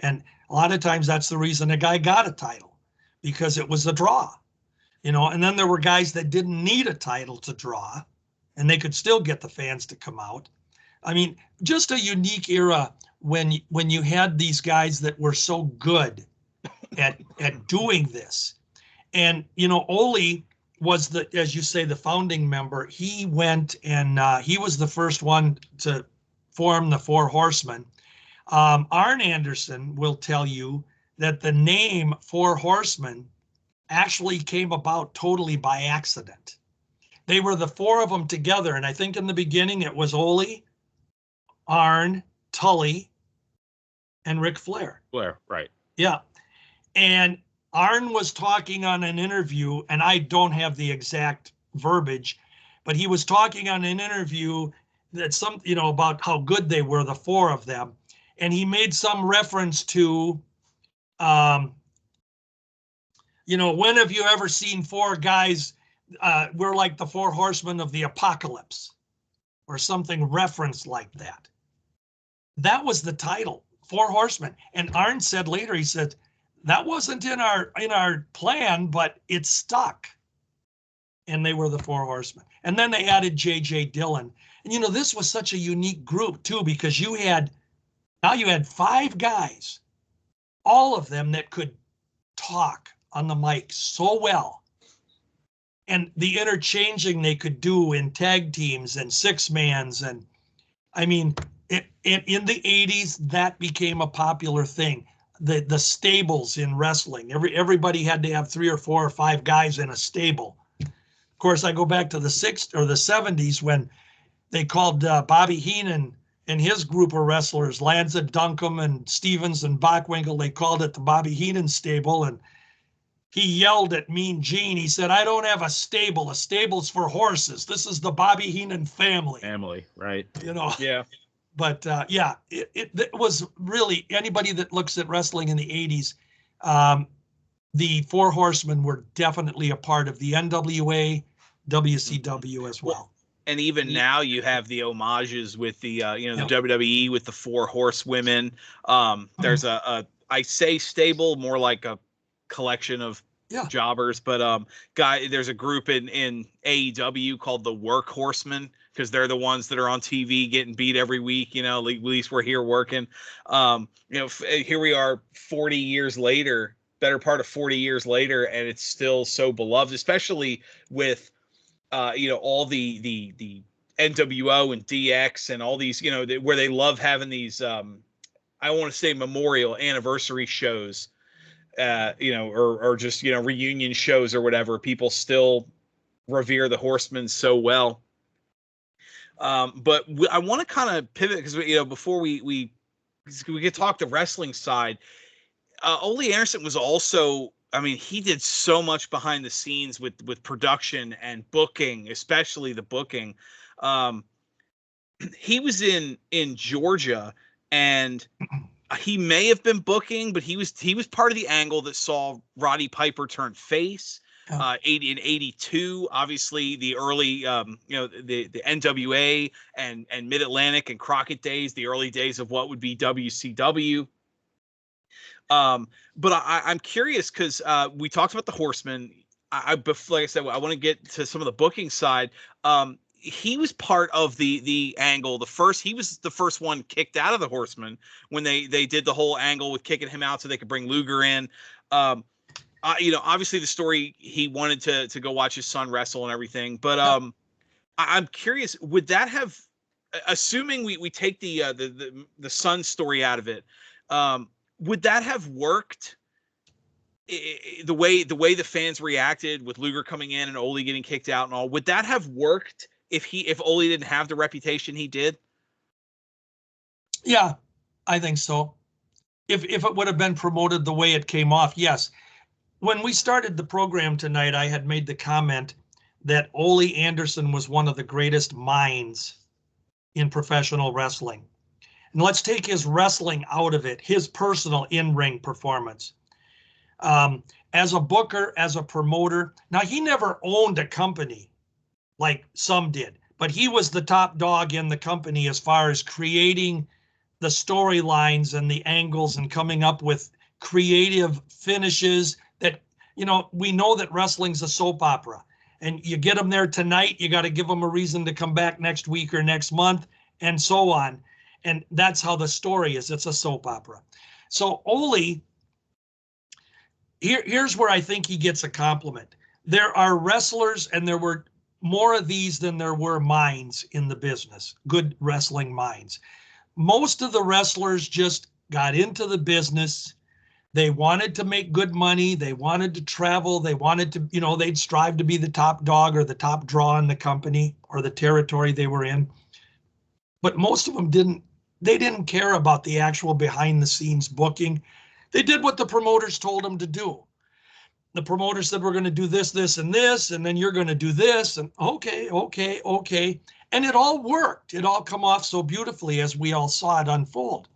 And a lot of times that's the reason a guy got a title, because it was a draw, you know. And then there were guys that didn't need a title to draw, and they could still get the fans to come out. I mean, just a unique era when you had these guys that were so good at doing this. And, you know, Ole was as you say, the founding member. He went and he was the first one to form the Four Horsemen. Arn Anderson will tell you that the name Four Horsemen actually came about totally by accident. They were the four of them together. And I think in the beginning it was Ole, Arn, Tully, and Ric Flair. Right. Yeah. And Arn was talking on an interview, and I don't have the exact verbiage, but he was talking on an interview that about how good they were, the four of them. And he made some reference to, when have you ever seen four guys? We're like the Four Horsemen of the Apocalypse, or something referenced like that. That was the title, Four Horsemen. And Arn said later, he said, that wasn't in our plan, but it stuck. And they were the Four Horsemen. And then they added J.J. Dillon. And, this was such a unique group, too, because you had 5 guys, all of them that could talk on the mic so well. And the interchanging they could do in tag teams and 6-mans. And I mean, in the 80s, that became a popular thing. The stables in wrestling, everybody had to have 3 or 4 or 5 guys in a stable. Of course, I go back to the 60s or the 70s when they called Bobby Heenan and his group of wrestlers, Lanza, Duncombe, and Stevens and Bockwinkel, they called it the Bobby Heenan stable. And he yelled at Mean Gene. He said, "I don't have a stable. A stable's for horses. This is the Bobby Heenan family." Family, right? Yeah. But it was really, anybody that looks at wrestling in the 80s, the Four Horsemen were definitely a part of the NWA, WCW as well. And even now you have the homages with the, the WWE with the Four Horsewomen. There's I say stable, more like a collection of jobbers, but there's a group in AEW called the Work Horsemen, because they're the ones that are on TV getting beat every week. At least we're here working. Here we are 40 years later, better part of 40 years later, and it's still so beloved, especially with all the NWO and DX and all these, where they love having these I want to say memorial anniversary shows, or just reunion shows or whatever. People still revere the Horsemen so well. But I want to kind of pivot, because before we we could talk the wrestling side. Ole Anderson was also, I mean, he did so much behind the scenes with production and booking, especially the booking. He was in Georgia, and he may have been booking, but he was part of the angle that saw Roddy Piper turn face. 80 and 82, obviously the early, the NWA and Mid Atlantic and Crockett days, the early days of what would be WCW. But I'm curious because we talked about the Horsemen. Like I said, I want to get to some of the booking side. He was part of the angle. He was the first one kicked out of the Horsemen when they did the whole angle with kicking him out so they could bring Luger in. Obviously the story, he wanted to go watch his son wrestle and everything. But I'm curious, would that have, assuming we take the son story out of it, would that have worked? The way the fans reacted with Luger coming in and Ole getting kicked out and all, would that have worked if Ole didn't have the reputation he did? Yeah, I think so. If it would have been promoted the way it came off, yes. When we started the program tonight, I had made the comment that Ole Anderson was one of the greatest minds in professional wrestling. And let's take his wrestling out of it, his personal in-ring performance. As a booker, as a promoter. Now, he never owned a company like some did, but he was the top dog in the company as far as creating the storylines and the angles and coming up with creative finishes that, we know that wrestling's a soap opera, and you get them there tonight, you got to give them a reason to come back next week or next month and so on. And that's how the story is. It's a soap opera. So Ole, here's where I think he gets a compliment. There are wrestlers, and there were more of these than there were minds in the business, good wrestling minds. Most of the wrestlers just got into the business. They wanted to make good money. They wanted to travel. They wanted to, they'd strive to be the top dog or the top draw in the company or the territory they were in. But most of them didn't care about the actual behind the scenes booking. They did what the promoters told them to do. The promoter said, we're going to do this, this, and this, and then you're going to do this. And okay. And it all worked. It all come off so beautifully as we all saw it unfold.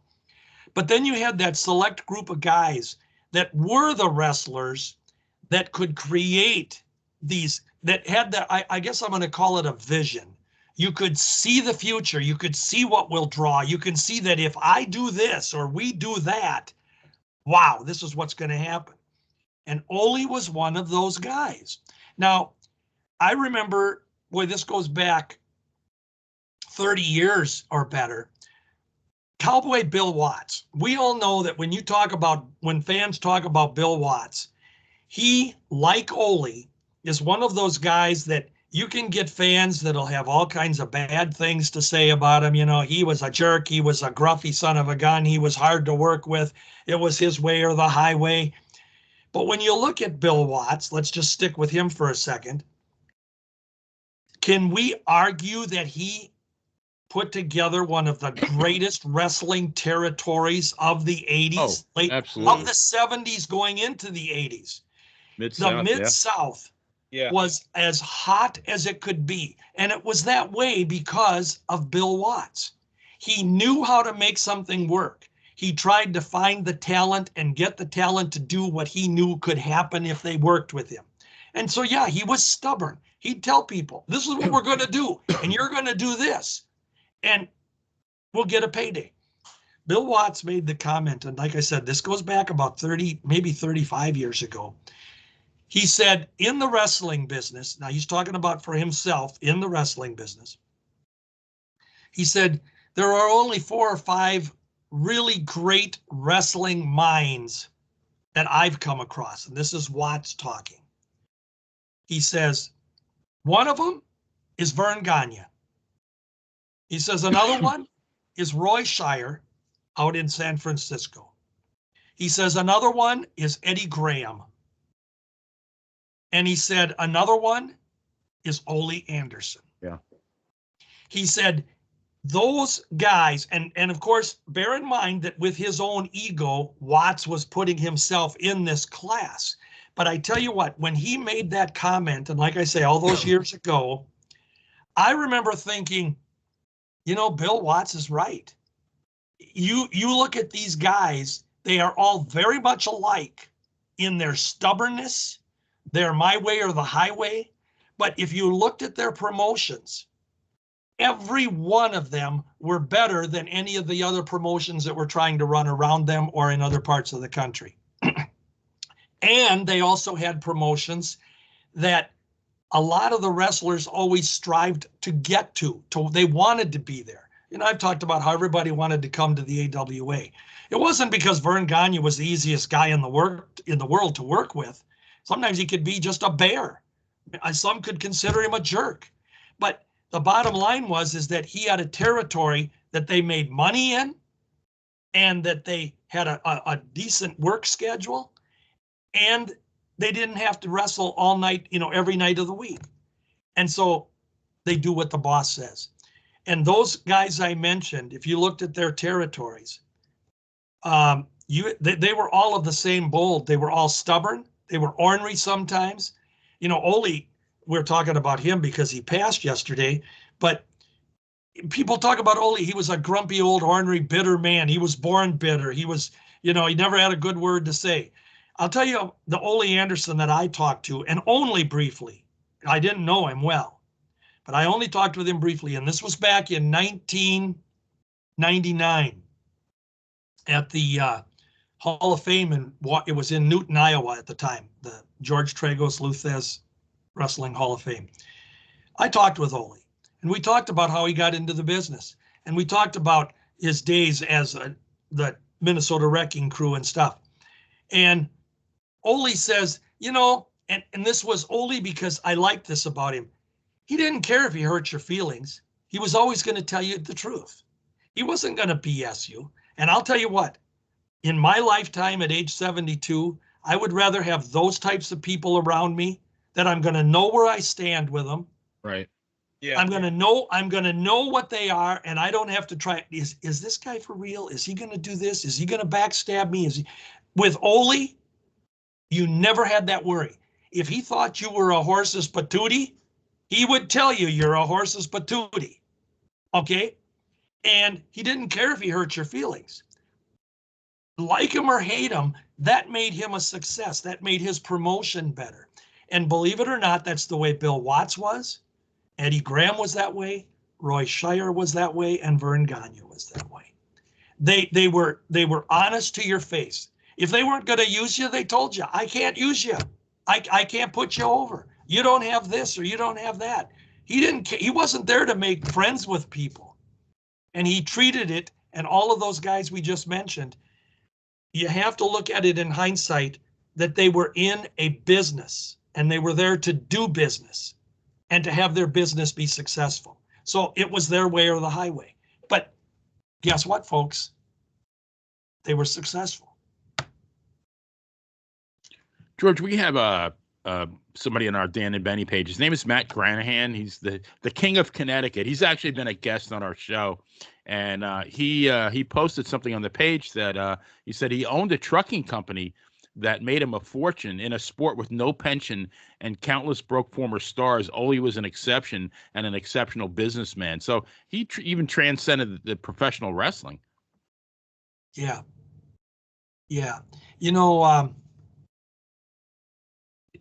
But then you had that select group of guys that were the wrestlers that could create these, that had that, I guess I'm going to call it a vision. You could see the future. You could see what will draw. You can see that if I do this or we do that, wow, this is what's going to happen. And Ole was one of those guys. Now, I remember, this goes back 30 years or better. Cowboy Bill Watts. We all know that when fans talk about Bill Watts, he, like Ole, is one of those guys that you can get fans that'll have all kinds of bad things to say about him. He was a jerk. He was a gruffy son of a gun. He was hard to work with. It was his way or the highway. But when you look at Bill Watts, let's just stick with him for a second. Can we argue that he put together one of the greatest wrestling territories of the 80s, absolutely. Of the 70s going into the 80s? Mid-South, the Mid-South was as hot as it could be. And it was that way because of Bill Watts. He knew how to make something work. He tried to find the talent and get the talent to do what he knew could happen if they worked with him. And so, he was stubborn. He'd tell people, this is what we're going to do, and you're going to do this, and we'll get a payday. Bill Watts made the comment, and like I said, this goes back about 30, maybe 35 years ago. He said, in the wrestling business, now he's talking about for himself in the wrestling business. He said, there are only 4 or 5 really great wrestling minds that I've come across. And this is Watts talking. He says, one of them is Vern Gagne. He says another one is Roy Shire out in San Francisco. He says another one is Eddie Graham. And he said another one is Ole Anderson. Yeah. He said those guys, and of course, bear in mind that with his own ego, Watts was putting himself in this class. But I tell you what, when he made that comment, and like I say, all those years ago, I remember thinking, you know, Bill Watts is right. You look at these guys, they are all very much alike in their stubbornness, their my way or the highway. But if you looked at their promotions, every one of them were better than any of the other promotions that were trying to run around them or in other parts of the country. And they also had promotions that a lot of the wrestlers always strived to get to. They wanted to be there. You know, I've talked about how everybody wanted to come to the AWA. It wasn't because Vern Gagne was the easiest guy in the world to work with. Sometimes he could be just a bear. Some could consider him a jerk. But the bottom line is that he had a territory that they made money in, and that they had a decent work schedule, and they didn't have to wrestle all night, you know, every night of the week. And so they do what the boss says. And those guys I mentioned, if you looked at their territories, they were all of the same mold. They were all stubborn. They were ornery sometimes. You know, Ole, we're talking about him because he passed yesterday, but people talk about Ole. He was a grumpy old ornery, bitter man. He was born bitter. He was, you know, he never had a good word to say. I'll tell you, the Ole Anderson that I talked to, and only briefly, I didn't know him well, but I only talked with him briefly, and this was back in 1999 at the Hall of Fame, and it was in Newton, Iowa at the time, the George Tragos Luthez Wrestling Hall of Fame. I talked with Ole, and we talked about how he got into the business, and we talked about his days as the Minnesota Wrecking Crew and stuff. And Ole says, you know, and this was Ole because I liked this about him. He didn't care if he hurt your feelings. He was always going to tell you the truth. He wasn't going to BS you. And I'll tell you what, in my lifetime at age 72, I would rather have those types of people around me that I'm going to know where I stand with them. Right. Yeah. I'm going to know what they are, and I don't have to try. Is this guy for real? Is he going to do this? Is he going to backstab me? With Ole, you never had that worry. If he thought you were a horse's patootie, he would tell you you're a horse's patootie. Okay? And he didn't care if he hurt your feelings. Like him or hate him, that made him a success. That made his promotion better. And believe it or not, that's the way Bill Watts was. Eddie Graham was that way. Roy Shire was that way. And Vern Gagne was that way. They were honest to your face. If they weren't going to use you, they told you, I can't use you. I can't put you over. You don't have this or you don't have that. He wasn't there to make friends with people. And he treated it, and all of those guys we just mentioned, you have to look at it in hindsight that they were in a business and they were there to do business and to have their business be successful. So it was their way or the highway. But guess what, folks? They were successful. George, we have somebody on our Dan and Benny page. His name is Matt Granahan. He's the king of Connecticut. He's actually been a guest on our show, and he posted something on the page that he said he owned a trucking company that made him a fortune in a sport with no pension and countless broke former stars. Ole was an exception and an exceptional businessman. So he even transcended the professional wrestling. Yeah. You know,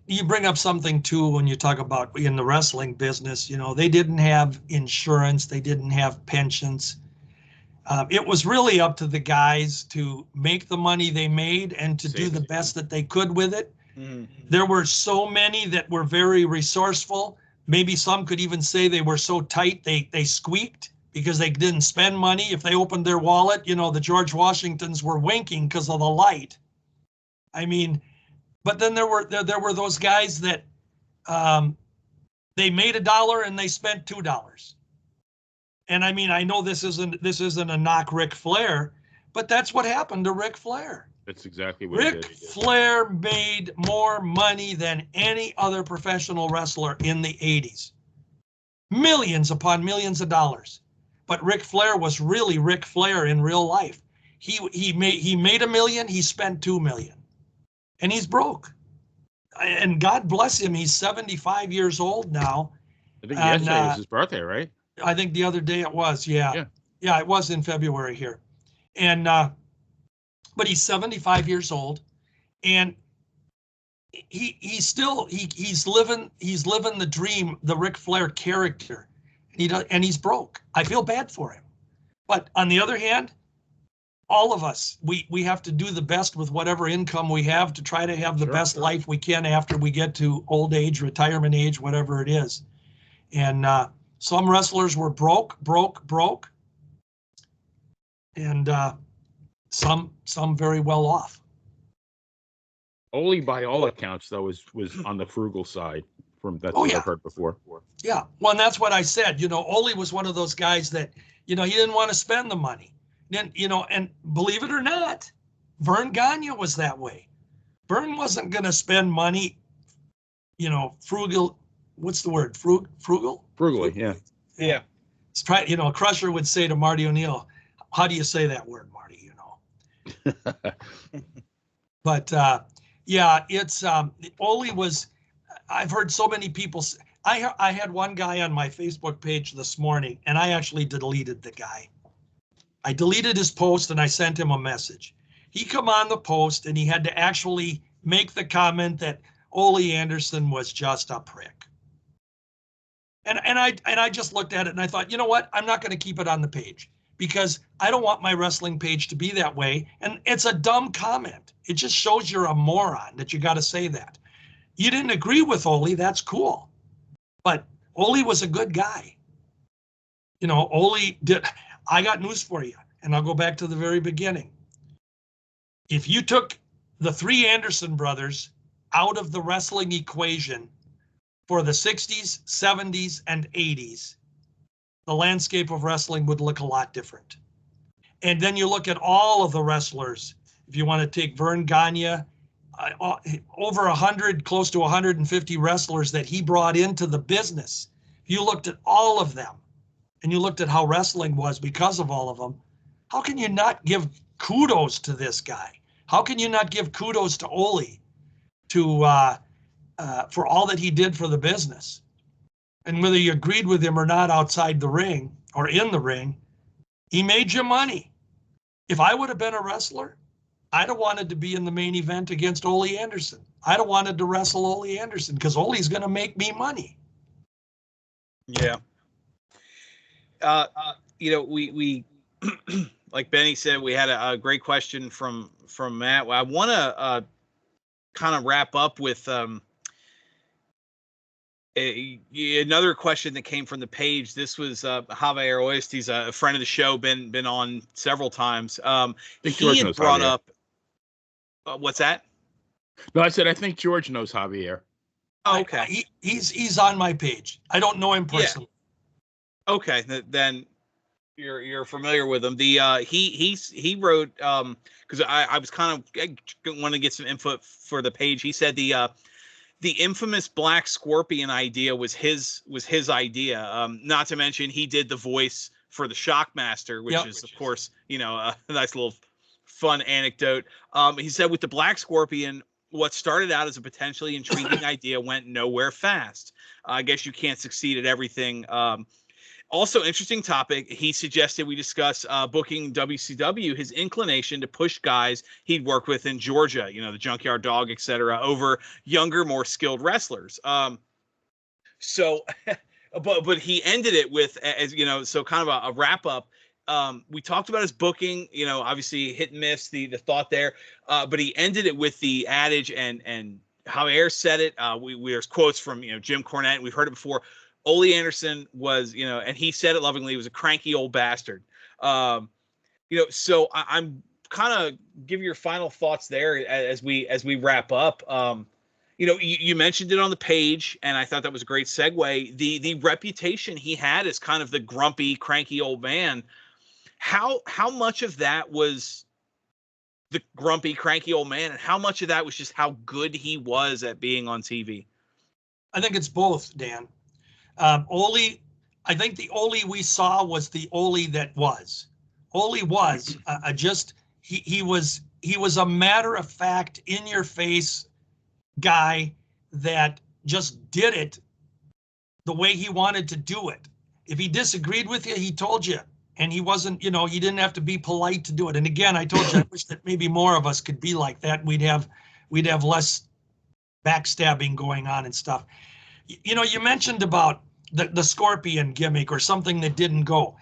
you bring up something too when you talk about in the wrestling business. You know, they didn't have insurance, they didn't have pensions. It was really up to the guys to make the money they made and to do the best that they could with it. Mm-hmm. There were so many that were very resourceful. Maybe some could even say they were so tight they squeaked because they didn't spend money. If they opened their wallet, you know, the George Washingtons were winking because of the light. I mean, but then there were those guys that they made $1 and they spent $2. And I mean, I know this isn't a knock Ric Flair, but that's what happened to Ric Flair. That's exactly what Ric Flair made more money than any other professional wrestler in the 80s. Millions upon millions of dollars. but Ric Flair was really Ric Flair in real life. He made $1 million, he spent $2 million, and he's broke. And God bless him, he's 75 years old now. I think yesterday was his birthday, right? I think the other day it was, yeah. Yeah, it was in February here. And but he's 75 years old, and he's living the dream, the Ric Flair character. And he's broke. I feel bad for him. But on the other hand, all of us, we have to do the best with whatever income we have to try to have the best life we can after we get to old age, retirement age, whatever it is. And some wrestlers were broke. And some very well off. Ole, by all accounts, though, was on the frugal side. That's what I've heard before. Yeah, well, and that's what I said. Ole was one of those guys that, he didn't want to spend the money. Then, and believe it or not, Vern Gagne was that way. Vern wasn't going to spend money, frugal. What's the word? Frugal? Frugally, yeah. Yeah. It's Crusher would say to Marty O'Neill, how do you say that word, Marty? But it's Ole was. I've heard so many people. I had one guy on my Facebook page this morning, and I actually deleted the guy. I deleted his post and I sent him a message. He come on the post and he had to actually make the comment that Ole Anderson was just a prick. And I just looked at it and I thought, you know what? I'm not going to keep it on the page because I don't want my wrestling page to be that way. And it's a dumb comment. It just shows you're a moron that you got to say that. You didn't agree with Ole, that's cool. But Ole was a good guy. Ole did. I got news for you, and I'll go back to the very beginning. If you took the three Anderson brothers out of the wrestling equation for the 60s, 70s, and 80s, the landscape of wrestling would look a lot different. And then you look at all of the wrestlers. If you want to take Vern Gagne, over 100, close to 150 wrestlers that he brought into the business. If you looked at all of them and you looked at how wrestling was because of all of them, how can you not give kudos to this guy? How can you not give kudos to Ole for all that he did for the business? And whether you agreed with him or not outside the ring or in the ring, he made you money. If I would have been a wrestler, I'd have wanted to be in the main event against Ole Anderson. I'd have wanted to wrestle Ole Anderson because Ole's going to make me money. Yeah. We like Benny said, we had a great question from Matt. I want to kind of wrap up with another question that came from the page. This was Javier Oist. He's a friend of the show, been on several times. He had brought up. What's that? No, I said I think George knows Javier. Oh, okay. He's on my page. I don't know him personally. Yeah. Okay, then you're familiar with him. The he wrote because I was kind of want to get some input for the page. He said the infamous Black Scorpion idea was his idea. Not to mention he did the voice for the Shockmaster, which is of course a nice little fun anecdote. He said with the Black Scorpion, what started out as a potentially intriguing idea went nowhere fast. I guess you can't succeed at everything. Also, interesting topic. He suggested we discuss booking WCW, his inclination to push guys he'd worked with in Georgia, the Junkyard Dog, etc., over younger, more skilled wrestlers. So, but he ended it with, so kind of a wrap up. We talked about his booking, obviously hit and miss, the thought there, but he ended it with the adage, and Javier said it. There's quotes from Jim Cornette. We've heard it before. Ole Anderson was, and he said it lovingly, he was a cranky old bastard. So I'm kind of give your final thoughts there as we wrap up. You mentioned it on the page, and I thought that was a great segue. The reputation he had as kind of the grumpy, cranky old man. How much of that was the grumpy, cranky old man, and how much of that was just how good he was at being on TV? I think it's both, Dan. I think the Ole we saw was the Ole that was. Ole was he was a matter of fact, in your face guy that just did it the way he wanted to do it. If he disagreed with you, he told you, and he wasn't, you didn't have to be polite to do it. And again, I told you, I wish that maybe more of us could be like that. We'd have less backstabbing going on and stuff. You mentioned about the scorpion gimmick or something that didn't go.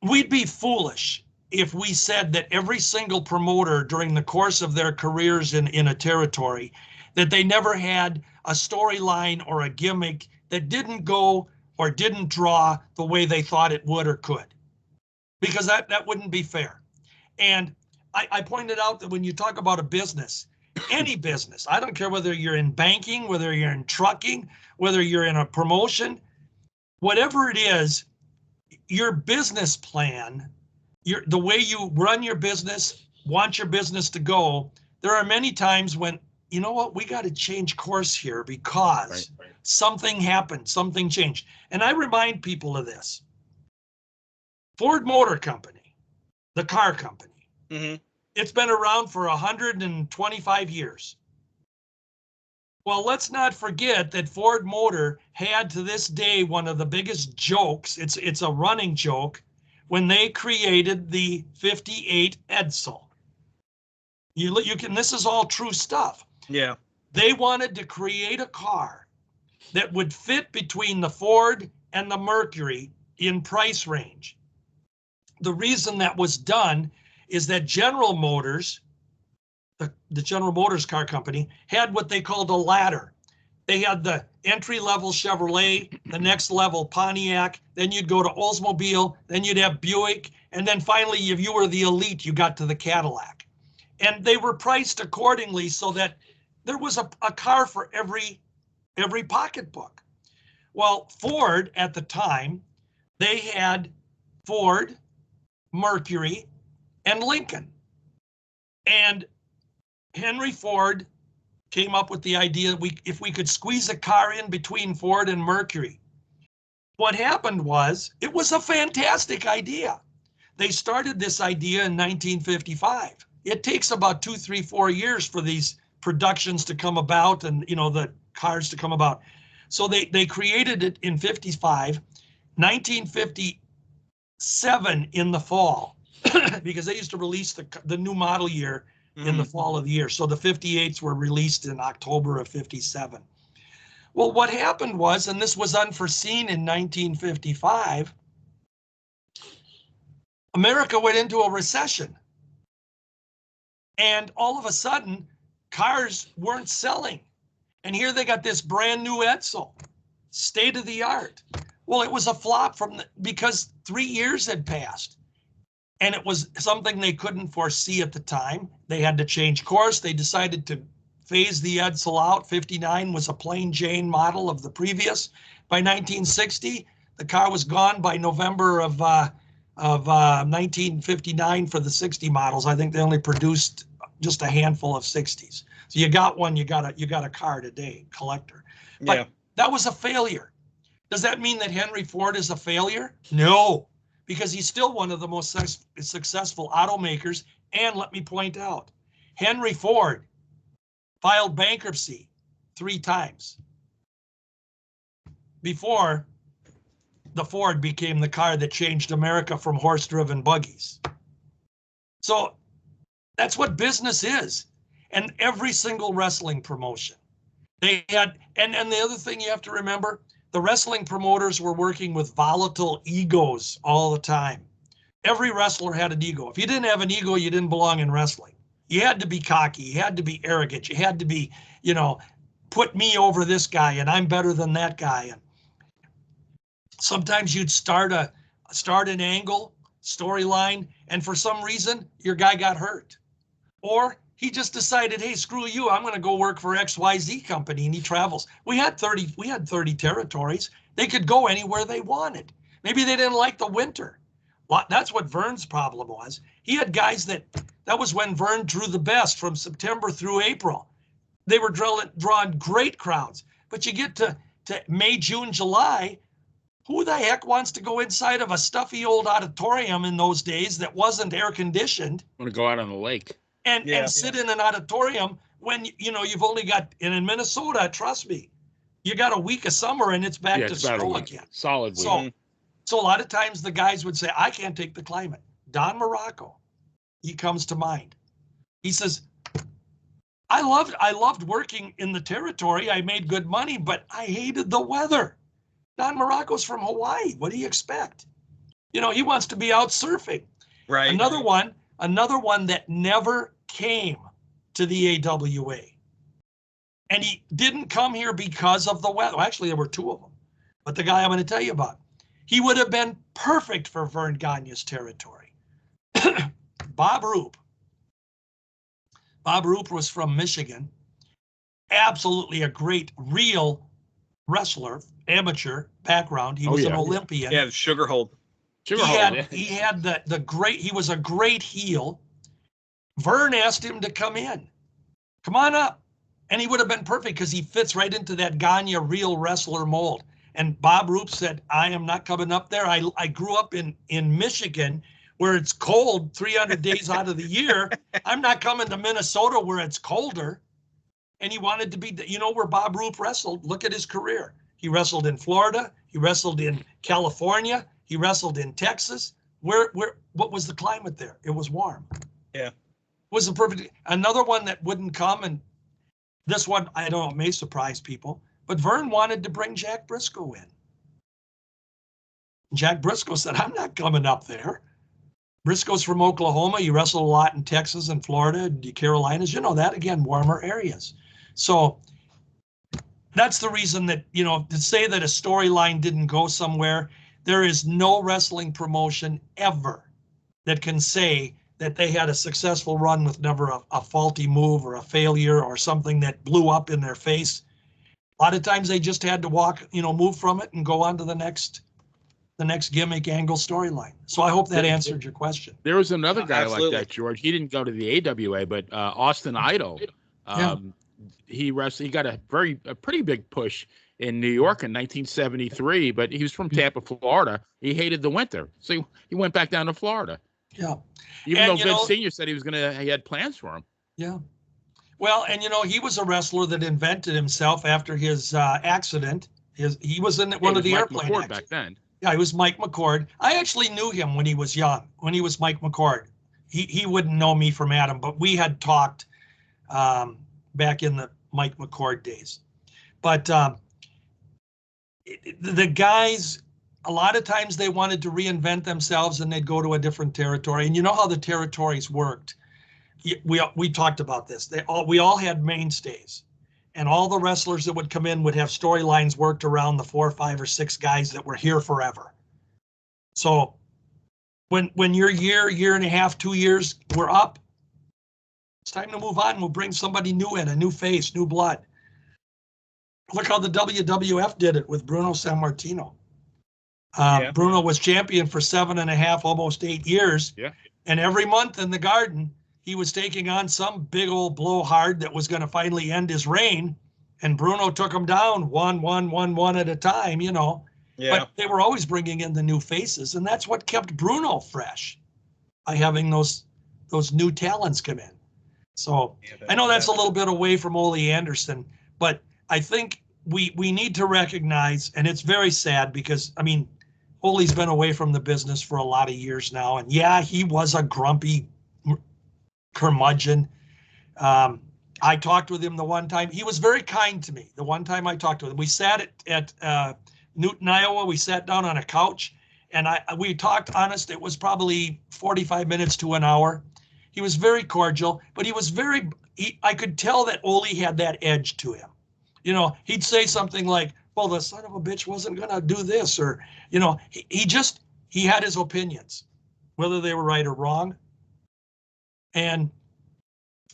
We'd be foolish if we said that every single promoter during the course of their careers in a territory, that they never had a storyline or a gimmick that didn't go or didn't draw the way they thought it would or could, because that wouldn't be fair. And I pointed out that when you talk about a business, any business, I don't care whether you're in banking, whether you're in trucking, whether you're in a promotion, whatever it is, your business plan, the way you run your business, want your business to go, there are many times when, you know what, we got to change course here because something happened, something changed. And I remind people of this. Ford Motor Company, the car company, it's been around for 125 years. Well, let's not forget that Ford Motor had to this day one of the biggest jokes. It's a running joke when they created the 58 Edsel. You can. This is all true stuff. Yeah. They wanted to create a car that would fit between the Ford and the Mercury in price range. The reason that was done is that General Motors, the General Motors car company, had what they called a ladder. They had the entry-level Chevrolet, the next level Pontiac, then you'd go to Oldsmobile, then you'd have Buick, and then finally, if you were the elite, you got to the Cadillac. And they were priced accordingly so that there was a car for every pocketbook. Well, Ford at the time, they had Ford, Mercury, and Lincoln. And Henry Ford came up with the idea if we could squeeze a car in between Ford and Mercury. What happened was, it was a fantastic idea. They started this idea in 1955. It takes about 2, 3, 4 years for these productions to come about and the cars to come about. So they created it in 55, 1957 in the fall, because they used to release the new model year in the fall of the year. So the 58s were released in October of 57. Well, what happened was, and this was unforeseen in 1955, America went into a recession. And all of a sudden, cars weren't selling. And here they got this brand new Edsel, state of the art. Well, it was a flop because 3 years had passed. And it was something they couldn't foresee at the time. They had to change course. They decided to phase the Edsel out. 59 was a plain Jane model of the previous. By 1960, the car was gone. By November of 1959 for the 60 models. I think they only produced just a handful of 60s. So you got one, you got a car today, collector. But that was a failure. Does that mean that Henry Ford is a failure? No. Because he's still one of the most successful automakers. And let me point out, Henry Ford filed bankruptcy 3 times before the Ford became the car that changed America from horse-driven buggies. So that's what business is. And every single wrestling promotion, they had, and the other thing you have to remember, the wrestling promoters were working with volatile egos all the time. Every wrestler had an ego. If you didn't have an ego, you didn't belong in wrestling. You had to be cocky. You had to be arrogant. You had to be, put me over this guy and I'm better than that guy. And sometimes you'd start an angle, storyline, and for some reason, your guy got hurt. Or he just decided, hey, screw you, I'm going to go work for XYZ company, and he travels. We had 30 territories. They could go anywhere they wanted. Maybe they didn't like the winter. Well, that's what Vern's problem was. He had guys that was when Vern drew the best from September through April. They were drawing great crowds. But you get to May, June, July, Who the heck wants to go inside of a stuffy old auditorium in those days that wasn't air conditioned? I'm gonna go out on the lake. And sit in an auditorium when you've only got, and in Minnesota, trust me, you got a week of summer and it's back to It's about a snow week. again. Solid week. So a lot of times the guys would say, I can't take the climate. Don Morocco, he comes to mind. He says, I loved working in the territory. I made good money, but I hated the weather. Don Morocco's from Hawaii. What do you expect? He wants to be out surfing. Right. Another one that never came to the AWA. And he didn't come here because of the weather. Well, actually, there were two of them. But the guy I'm going to tell you about, he would have been perfect for Vern Gagne's territory. Bob Roop. Bob Roop was from Michigan. Absolutely a great, real wrestler, amateur background. He was an Olympian. Yeah, Sugarhold. He had the great, he was a great heel. Vern asked him to come on up. And he would have been perfect because he fits right into that Gagne real wrestler mold. And Bob Roop said, I am not coming up there. I grew up in Michigan where it's cold 300 days out of the year. I'm not coming to Minnesota where it's colder. And he wanted to be, where Bob Roop wrestled. Look at his career. He wrestled in Florida. He wrestled in California. He wrestled in Texas. What was the climate there? It was warm. Yeah. Was the perfect. Another one that wouldn't come, and this one, I don't know, may surprise people, but Vern wanted to bring Jack Briscoe in. Jack Briscoe said, I'm not coming up there. Briscoe's from Oklahoma. You wrestled a lot in Texas and Florida, the Carolinas, that, again, warmer areas. So that's the reason that, to say that a storyline didn't go somewhere, there is no wrestling promotion ever that can say that they had a successful run with never a faulty move or a failure or something that blew up in their face. A lot of times they just had to walk, move from it and go on to the next gimmick angle storyline. So I hope that answered your question. There was another guy Absolutely. like that, George. He didn't go to the AWA, but Austin Idol. He got a pretty big push in New York in 1973, but he was from Tampa, Florida. He hated the winter, so he went back down to Florida. Yeah. Even though Vince Sr. said he had plans for him. Yeah. Well, and he was a wrestler that invented himself after his accident. He was in one of the airplane accidents back then. Yeah, he was Mike McCord. I actually knew him when he was young, when he was Mike McCord. He wouldn't know me from Adam, but we had talked back in the Mike McCord days. But the guys, a lot of times they wanted to reinvent themselves and they'd go to a different territory. And you know how the territories worked. We talked about this. We all had mainstays, and all the wrestlers that would come in would have storylines worked around the 4, 5, or 6 guys that were here forever. So when your year and a half, 2 years were up, it's time to move on. We'll bring somebody new in, a new face, new blood. Look how the WWF did it with Bruno Sammartino. Bruno was champion for 7.5, almost 8 years. Yeah. And every month in the Garden, he was taking on some big old blowhard that was going to finally end his reign. And Bruno took him down one at a time, Yeah. But they were always bringing in the new faces. And that's what kept Bruno fresh, by having those new talents come in. So I know that's a little bit away from Ole Anderson, but I think we need to recognize, and it's very sad because, Ole's been away from the business for a lot of years now. And yeah, he was a grumpy curmudgeon. I talked with him the one time. He was very kind to me. The one time I talked to him, we sat at Newton, Iowa. We sat down on a couch and we talked honest. It was probably 45 minutes to an hour. He was very cordial, but he was I could tell that Ole had that edge to him. He'd say something like, well, the son of a bitch wasn't going to do this, or, he had his opinions, whether they were right or wrong. And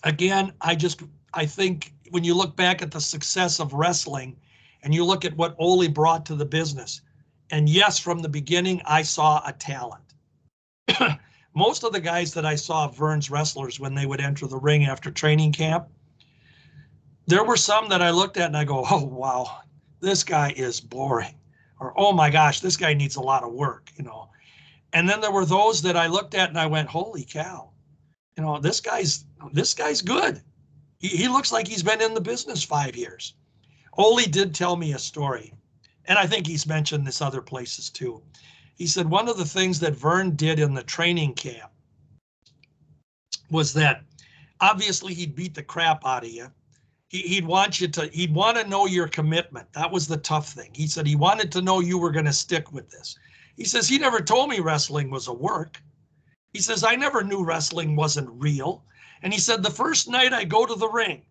again, I think when you look back at the success of wrestling and you look at what Ole brought to the business, and yes, from the beginning, I saw a talent. Most of the guys that I saw, Vern's wrestlers, when they would enter the ring after training camp, there were some that I looked at and I go, oh, wow, this guy is boring. or, oh my gosh, this guy needs a lot of work, And then there were those that I looked at and I went, holy cow, this guy's good. He looks like he's been in the business 5 years. Ole did tell me a story, and I think he's mentioned this other places too. He said one of the things that Vern did in the training camp was that obviously he'd beat the crap out of you. He'd want to know your commitment. That was the tough thing. He said he wanted to know you were going to stick with this. He says he never told me wrestling was a work. He says I never knew wrestling wasn't real. And he said the first night I go to the ring,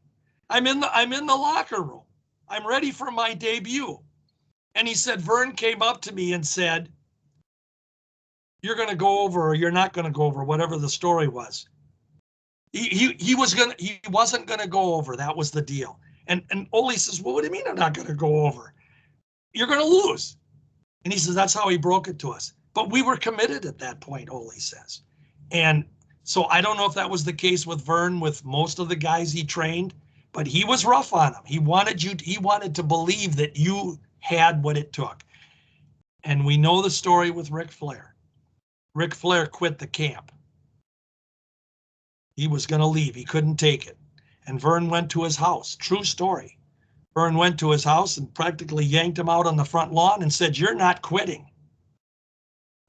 I'm in the locker room. I'm ready for my debut. And he said Vern came up to me and said, you're going to go over or you're not going to go over, whatever the story was. He wasn't going to go over. That was the deal. And Ole says, well, what do you mean I'm not going to go over? You're going to lose. And he says, that's how he broke it to us. But we were committed at that point, Ole says. And so I don't know if that was the case with Vern, with most of the guys he trained, but he was rough on them. He wanted to believe that you had what it took. And we know the story with Ric Flair. Ric Flair quit the camp. He was going to leave. He couldn't take it. And Vern went to his house. True story. Vern went to his house and practically yanked him out on the front lawn and said, you're not quitting.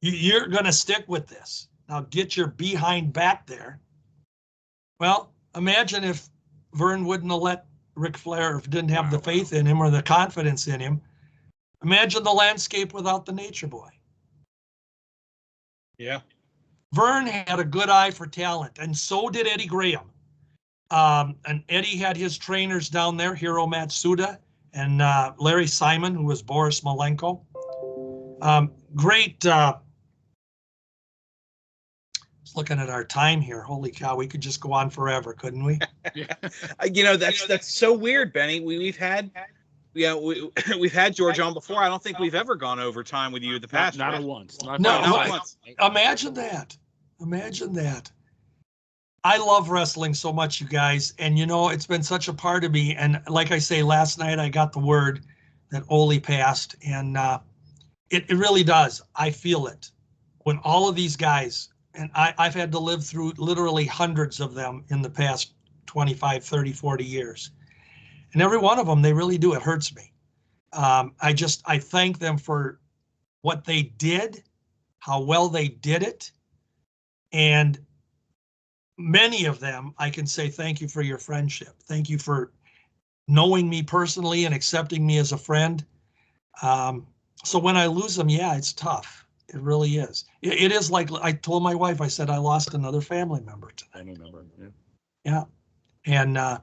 You're going to stick with this. Now get your behind back there. Well, imagine if Vern wouldn't have let Ric Flair, if didn't have the faith in him or the confidence in him. Imagine the landscape without the Nature Boy. Yeah. Vern had a good eye for talent, and so did Eddie Graham. And Eddie had his trainers down there, Hiro Matsuda and Larry Simon, who was Boris Malenko. Great. Looking at our time here, holy cow, we could just go on forever, couldn't we? That's so weird, Benny. We've had George on before. I don't think we've ever gone over time with you in the past. Not once. Not once. Imagine that. Imagine that. I love wrestling so much, you guys. And, it's been such a part of me. And like I say, last night I got the word that Ole passed. And it really does. I feel it. When all of these guys, and I've had to live through literally hundreds of them in the past 25, 30, 40 years. And every one of them, they really do. It hurts me. I thank them for what they did, how well they did it. And many of them, I can say, thank you for your friendship. Thank you for knowing me personally and accepting me as a friend. So when I lose them, yeah, it's tough. It really is. It is like I told my wife, I said, I lost another family member tonight. Family member, yeah. Yeah. And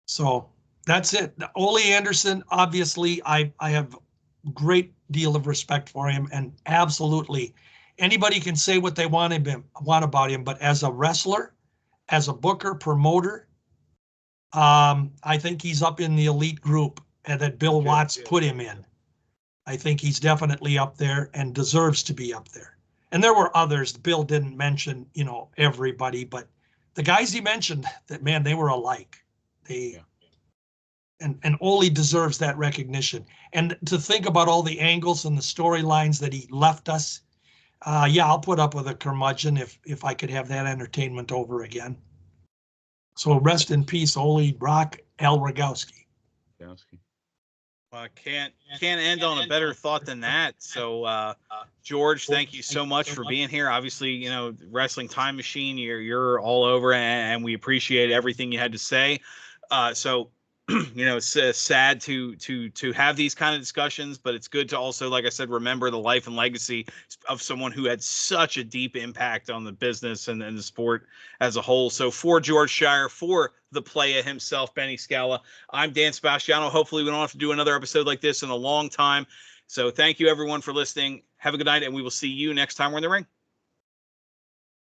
so that's it. Ole Anderson, obviously, I have a great deal of respect for him, and absolutely anybody can say what they want about him, but as a wrestler, as a booker, promoter, I think he's up in the elite group that Bill Watts put him in. I think he's definitely up there and deserves to be up there. And there were others. Bill didn't mention, everybody, but the guys he mentioned, that man, they were alike. And Ole deserves that recognition. And to think about all the angles and the storylines that he left us, I'll put up with a curmudgeon if I could have that entertainment over again. So rest in peace, Ole Brock Al Rogowski. Well, I can't end on a better thought than that. So, George, thank you so much for being here. Obviously, Wrestling Time Machine, you're all over, and we appreciate everything you had to say. So, it's sad to have these kind of discussions, but it's good to also, like I said, remember the life and legacy of someone who had such a deep impact on the business and the sport as a whole. So for George Shire, for the playa himself, Benny Scala, I'm Dan Sebastiano. Hopefully we don't have to do another episode like this in a long time. So thank you everyone for listening. Have a good night, and we will see you next time we're in the ring.